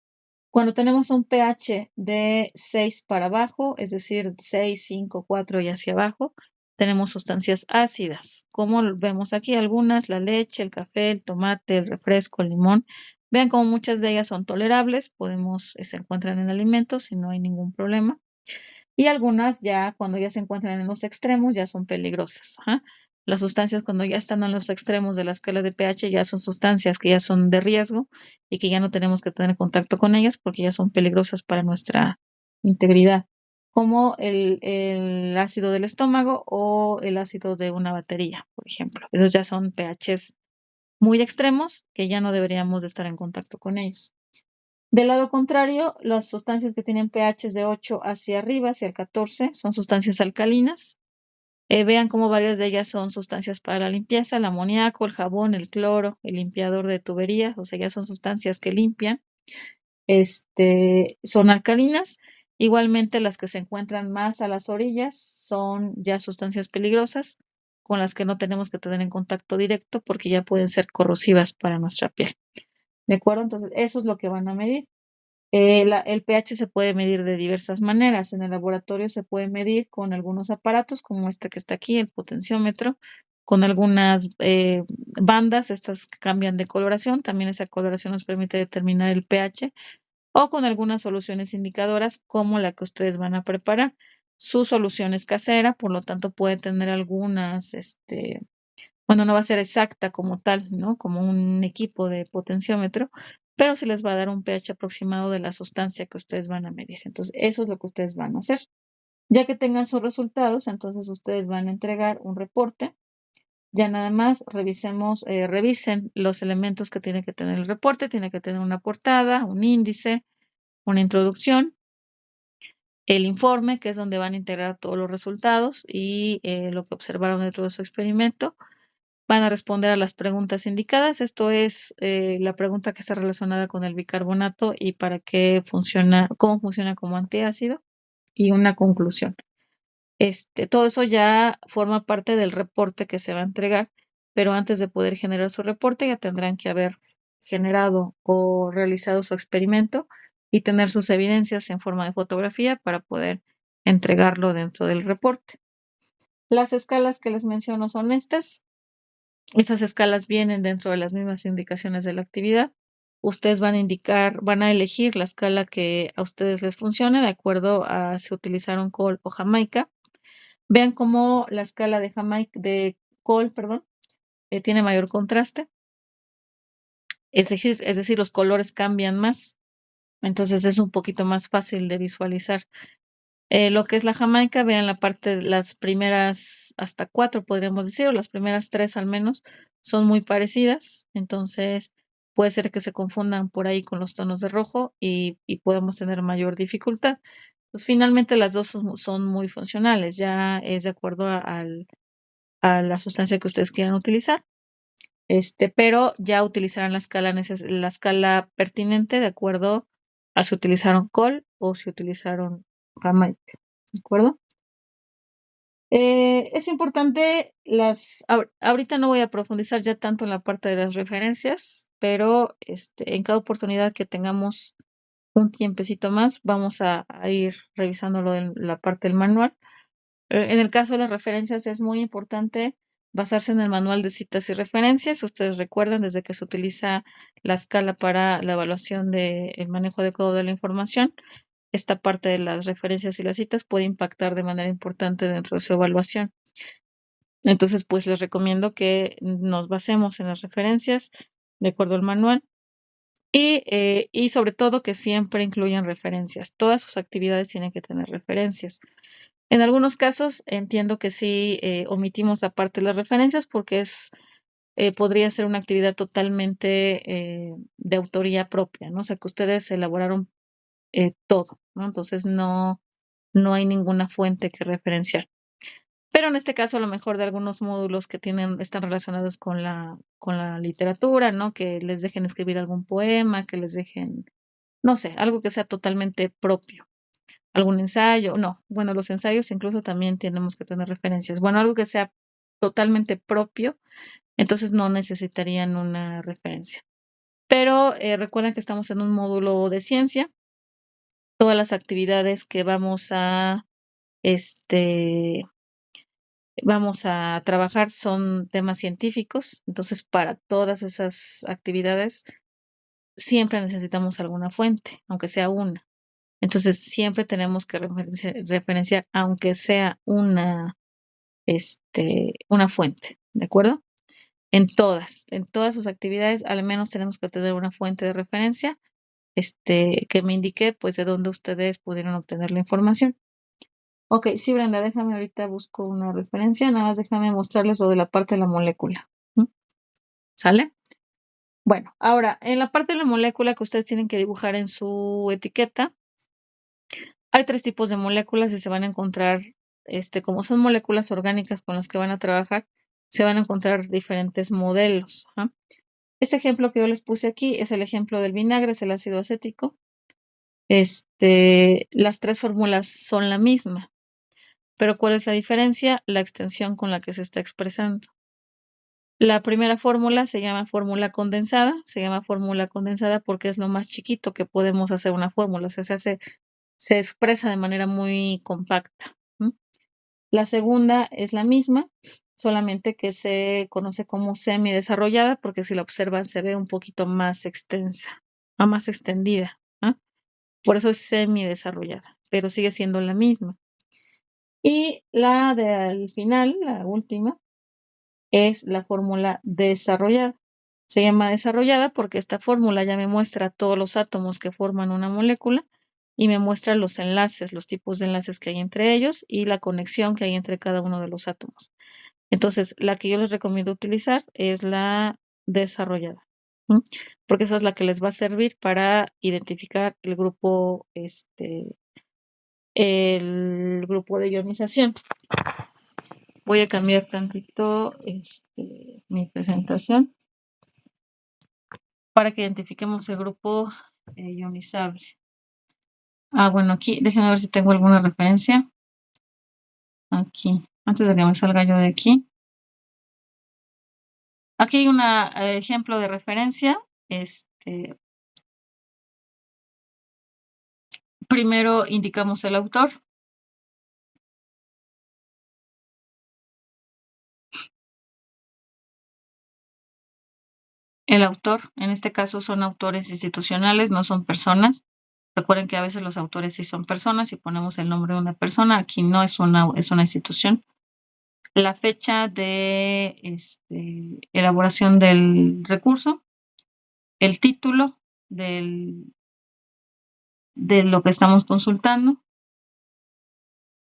Cuando tenemos un pH de 6 para abajo, es decir, 6, 5, 4 y hacia abajo, tenemos sustancias ácidas, como vemos aquí algunas, la leche, el café, el tomate, el refresco, el limón. Vean cómo muchas de ellas son tolerables, se encuentran en alimentos y no hay ningún problema. Y algunas ya, cuando ya se encuentran en los extremos, ya son peligrosas. ¿Ah? Las sustancias cuando ya están en los extremos de la escala de pH ya son sustancias que ya son de riesgo y que ya no tenemos que tener contacto con ellas porque ya son peligrosas para nuestra integridad, como el ácido del estómago o el ácido de una batería, por ejemplo. Esos ya son pHs muy extremos que ya no deberíamos de estar en contacto con ellos. Del lado contrario, las sustancias que tienen pHs de 8 hacia arriba, hacia el 14, son sustancias alcalinas. Vean cómo varias de ellas son sustancias para la limpieza, el amoníaco, el jabón, el cloro, el limpiador de tuberías, o sea, ya son sustancias que limpian. Son alcalinas. Igualmente, las que se encuentran más a las orillas son ya sustancias peligrosas con las que no tenemos que tener en contacto directo porque ya pueden ser corrosivas para nuestra piel. ¿De acuerdo? Entonces, eso es lo que van a medir. El pH se puede medir de diversas maneras. En el laboratorio se puede medir con algunos aparatos, como este que está aquí, el potenciómetro, con algunas bandas, estas que cambian de coloración. También esa coloración nos permite determinar el pH, o con algunas soluciones indicadoras, como la que ustedes van a preparar. Su solución es casera, por lo tanto puede tener algunas, bueno, no va a ser exacta como tal, ¿no? Como un equipo de potenciómetro, pero sí les va a dar un pH aproximado de la sustancia que ustedes van a medir. Entonces, eso es lo que ustedes van a hacer. Ya que tengan sus resultados, entonces ustedes van a entregar un reporte. Ya nada más revisen los elementos que tiene que tener el reporte. Tiene que tener una portada, un índice, una introducción, el informe, que es donde van a integrar todos los resultados y lo que observaron dentro de su experimento. Van a responder a las preguntas indicadas. Esto es la pregunta que está relacionada con el bicarbonato y para qué funciona, cómo funciona como antiácido, y una conclusión. Todo eso ya forma parte del reporte que se va a entregar, pero antes de poder generar su reporte ya tendrán que haber generado o realizado su experimento y tener sus evidencias en forma de fotografía para poder entregarlo dentro del reporte. Las escalas que les menciono son estas. Esas escalas vienen dentro de las mismas indicaciones de la actividad. Ustedes van a elegir la escala que a ustedes les funcione de acuerdo a si utilizaron col o jamaica. Vean cómo la escala de col, perdón, tiene mayor contraste. Es decir, los colores cambian más. Entonces es un poquito más fácil de visualizar. Lo que es la jamaica, vean la parte de las primeras hasta 4, podríamos decir, o las primeras 3 al menos, son muy parecidas. Entonces puede ser que se confundan por ahí con los tonos de rojo y podemos tener mayor dificultad. Pues finalmente las dos son muy funcionales, ya es de acuerdo a la sustancia que ustedes quieran utilizar. Pero ya utilizarán la escala pertinente de acuerdo a si utilizaron col o si utilizaron jamaica. ¿De acuerdo? Es importante ahorita no voy a profundizar ya tanto en la parte de las referencias, pero en cada oportunidad que tengamos un tiempecito más, vamos a ir revisando lo de la parte del manual. En el caso de las referencias es muy importante basarse en el manual de citas y referencias. Ustedes recuerdan desde que se utiliza la escala para la evaluación del manejo adecuado de la información, esta parte de las referencias y las citas puede impactar de manera importante dentro de su evaluación. Entonces, pues les recomiendo que nos basemos en las referencias de acuerdo al manual y sobre todo que siempre incluyan referencias. Todas sus actividades tienen que tener referencias. En algunos casos entiendo que sí omitimos la parte de las referencias porque podría ser una actividad totalmente de autoría propia, ¿no? O sea, que ustedes elaboraron todo, ¿no? Entonces no hay ninguna fuente que referenciar. Pero en este caso, a lo mejor de algunos módulos que están relacionados con la literatura, ¿no? Que les dejen escribir algún poema, que les dejen, no sé, algo que sea totalmente propio. Algún ensayo, no, bueno, los ensayos incluso también tenemos que tener referencias. Bueno, algo que sea totalmente propio, entonces no necesitarían una referencia. Pero recuerden que estamos en un módulo de ciencia. Todas las actividades que vamos a trabajar son temas científicos, entonces para todas esas actividades siempre necesitamos alguna fuente, aunque sea una. Entonces siempre tenemos que referenciar, aunque sea una fuente, ¿de acuerdo? En todas sus actividades, al menos tenemos que tener una fuente de referencia, que me indique, pues, de dónde ustedes pudieron obtener la información. Ok, sí, Brenda, déjame ahorita busco una referencia, nada más déjame mostrarles lo de la parte de la molécula. ¿Sale? Bueno, ahora, en la parte de la molécula que ustedes tienen que dibujar en su etiqueta, hay 3 tipos de moléculas y se van a encontrar, como son moléculas orgánicas con las que van a trabajar, se van a encontrar diferentes modelos. Ajá. Este ejemplo que yo les puse aquí es el ejemplo del vinagre, es el ácido acético. Las 3 fórmulas son la misma, pero ¿cuál es la diferencia? La extensión con la que se está expresando. La primera fórmula se llama fórmula condensada porque es lo más chiquito que podemos hacer una fórmula, o sea, se expresa de manera muy compacta. La segunda es la misma, solamente que se conoce como semidesarrollada, porque si la observan se ve un poquito más extensa, más extendida. Por eso es semidesarrollada, pero sigue siendo la misma. Y la del final, la última, es la fórmula desarrollada. Se llama desarrollada porque esta fórmula ya me muestra todos los átomos que forman una molécula y me muestra los enlaces, los tipos de enlaces que hay entre ellos y la conexión que hay entre cada uno de los átomos. Entonces, la que yo les recomiendo utilizar es la desarrollada, porque esa es la que les va a servir para identificar el grupo de ionización. Voy a cambiar tantito mi presentación para que identifiquemos el grupo ionizable. Bueno, aquí déjenme ver si tengo alguna referencia. Aquí, antes de que me salga yo de aquí. Aquí hay un ejemplo de referencia. Primero indicamos el autor. El autor, en este caso son autores institucionales, no son personas. Recuerden que a veces los autores sí son personas y ponemos el nombre de una persona. Aquí no es una institución. La fecha de elaboración del recurso, el título de lo que estamos consultando,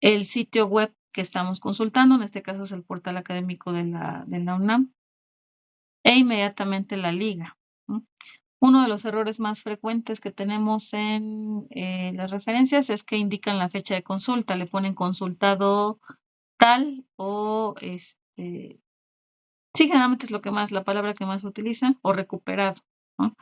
el sitio web que estamos consultando, en este caso es el portal académico de la UNAM, e inmediatamente la liga. Uno de los errores más frecuentes que tenemos en las referencias es que indican la fecha de consulta, le ponen consultado tal o sí, generalmente es la palabra que más utilizan, o recuperado, ¿no?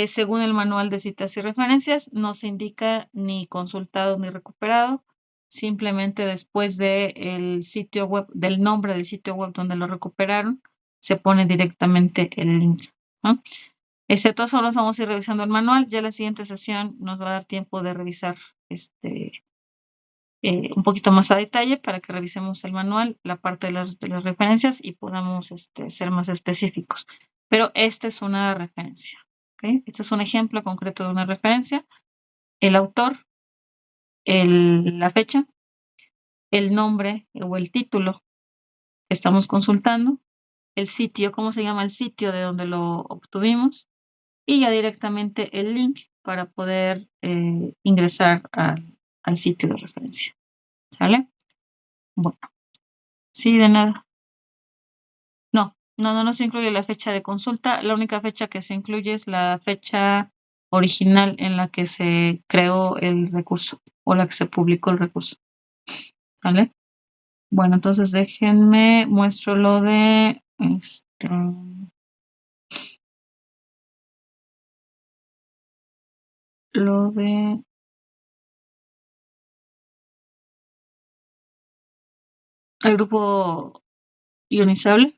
Según el manual de citas y referencias, no se indica ni consultado ni recuperado, simplemente después del sitio web, del nombre del sitio web donde lo recuperaron, se pone directamente el link, ¿no? Excepto solo vamos a ir revisando el manual. Ya la siguiente sesión nos va a dar tiempo de revisar un poquito más a detalle para que revisemos el manual, la parte de las referencias y podamos ser más específicos. Pero esta es una referencia. ¿Okay? Este es un ejemplo concreto de una referencia. El autor, la fecha, el nombre o el título que estamos consultando, el sitio, cómo se llama el sitio de donde lo obtuvimos y ya directamente el link para poder ingresar al sitio de referencia. ¿Sale? Bueno, sí, de nada. No se incluye la fecha de consulta. La única fecha que se incluye es la fecha original en la que se creó el recurso o la que se publicó el recurso. ¿Vale? Bueno, entonces déjenme muestro lo de el grupo ionizable.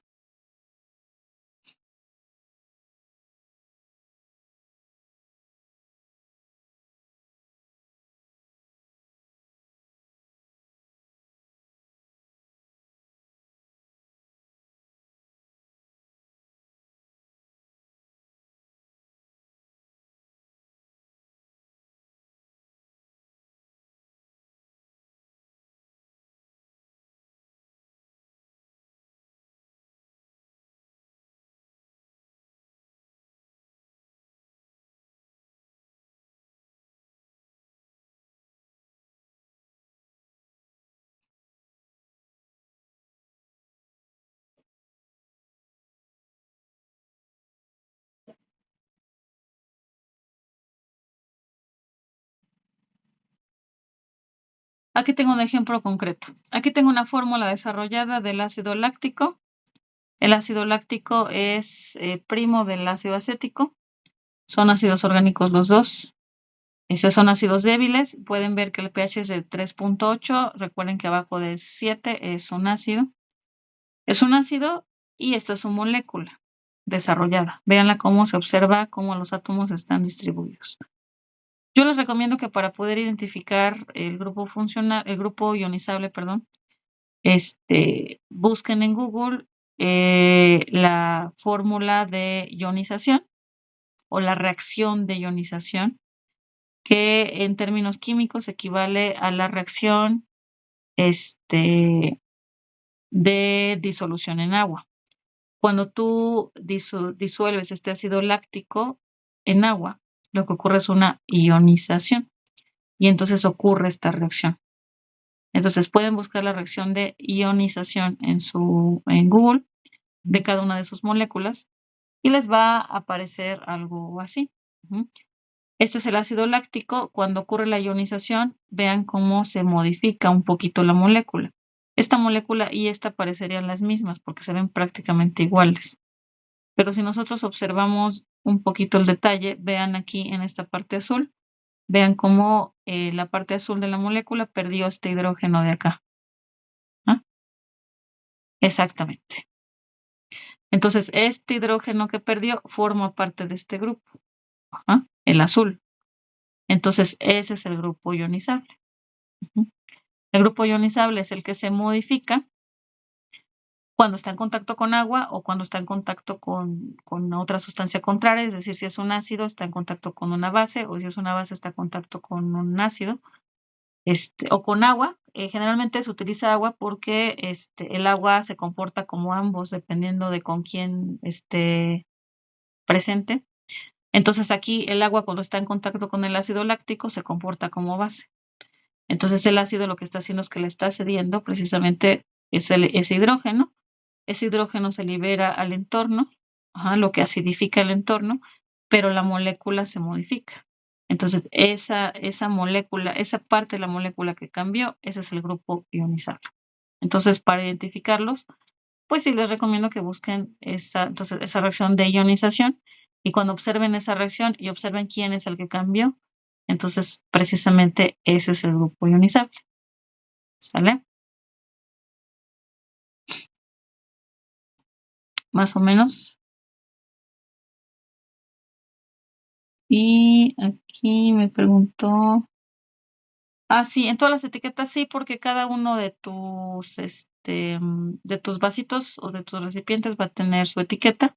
Aquí tengo un ejemplo concreto. Aquí tengo una fórmula desarrollada del ácido láctico. El ácido láctico es primo del ácido acético. Son ácidos orgánicos los dos. Esos son ácidos débiles. Pueden ver que el pH es de 3.8. Recuerden que abajo de 7 es un ácido. Es un ácido y esta es su molécula desarrollada. Véanla cómo se observa cómo los átomos están distribuidos. Yo les recomiendo que para poder identificar el grupo funcional, el grupo ionizable, perdón, busquen en Google la fórmula de ionización o la reacción de ionización, que en términos químicos equivale a la reacción de disolución en agua. Cuando tú disuelves este ácido láctico en agua, lo que ocurre es una ionización y entonces ocurre esta reacción. Entonces pueden buscar la reacción de ionización en Google de cada una de sus moléculas y les va a aparecer algo así. Este es el ácido láctico. Cuando ocurre la ionización, vean cómo se modifica un poquito la molécula. Esta molécula y esta parecerían las mismas porque se ven prácticamente iguales. Pero si nosotros observamos un poquito el detalle, vean aquí en esta parte azul, vean cómo la parte azul de la molécula perdió este hidrógeno de acá. ¿Ah? Exactamente. Entonces, este hidrógeno que perdió forma parte de este grupo, el azul. Entonces, ese es el grupo ionizable. El grupo ionizable es el que se modifica cuando está en contacto con agua o cuando está en contacto con otra sustancia contraria, es decir, si es un ácido está en contacto con una base o si es una base está en contacto con un ácido o con agua. Generalmente se utiliza agua porque el agua se comporta como ambos dependiendo de con quién esté presente. Entonces aquí el agua cuando está en contacto con el ácido láctico se comporta como base. Entonces el ácido lo que está haciendo es que le está cediendo precisamente ese hidrógeno. Ese hidrógeno se libera al entorno, lo que acidifica el entorno, pero la molécula se modifica. Entonces esa molécula, esa parte de la molécula que cambió, ese es el grupo ionizable. Entonces para identificarlos, pues sí les recomiendo que busquen esa reacción de ionización y cuando observen esa reacción y observen quién es el que cambió, entonces precisamente ese es el grupo ionizable. ¿Sale? Más o menos. Y aquí me preguntó. Sí, en todas las etiquetas sí, porque cada uno de tus, de tus vasitos o de tus recipientes va a tener su etiqueta.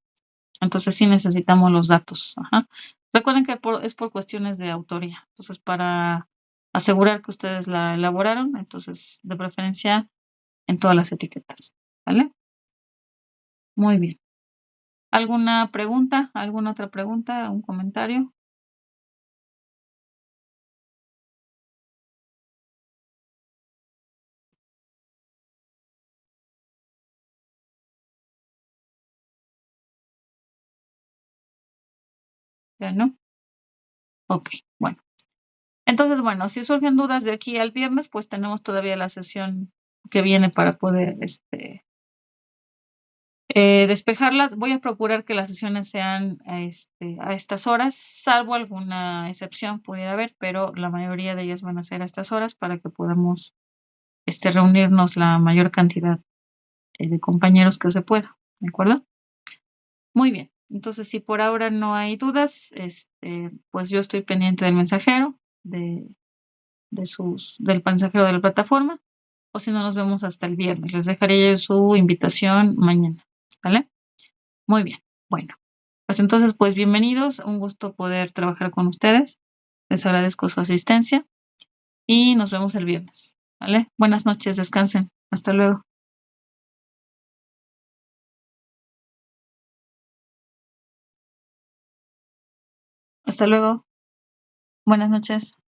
Entonces sí necesitamos los datos. Ajá. Recuerden que es por cuestiones de autoría. Entonces, para asegurar que ustedes la elaboraron, entonces de preferencia en todas las etiquetas. ¿Vale? Muy bien. ¿Alguna pregunta? ¿Alguna otra pregunta? ¿Un comentario? ¿Ya no? Ok, bueno. Entonces, bueno, si surgen dudas de aquí al viernes, pues tenemos todavía la sesión que viene para poder despejarlas. Voy a procurar que las sesiones sean a estas horas, salvo alguna excepción pudiera haber, pero la mayoría de ellas van a ser a estas horas para que podamos reunirnos la mayor cantidad de compañeros que se pueda. ¿De acuerdo? Muy bien. Entonces, si por ahora no hay dudas, pues yo estoy pendiente del mensajero, del mensajero de la plataforma, o si no, nos vemos hasta el viernes. Les dejaré su invitación mañana. ¿Vale? Muy bien. Bueno, pues entonces, pues bienvenidos. Un gusto poder trabajar con ustedes. Les agradezco su asistencia y nos vemos el viernes. ¿Vale? Buenas noches, descansen. Hasta luego. Hasta luego. Buenas noches.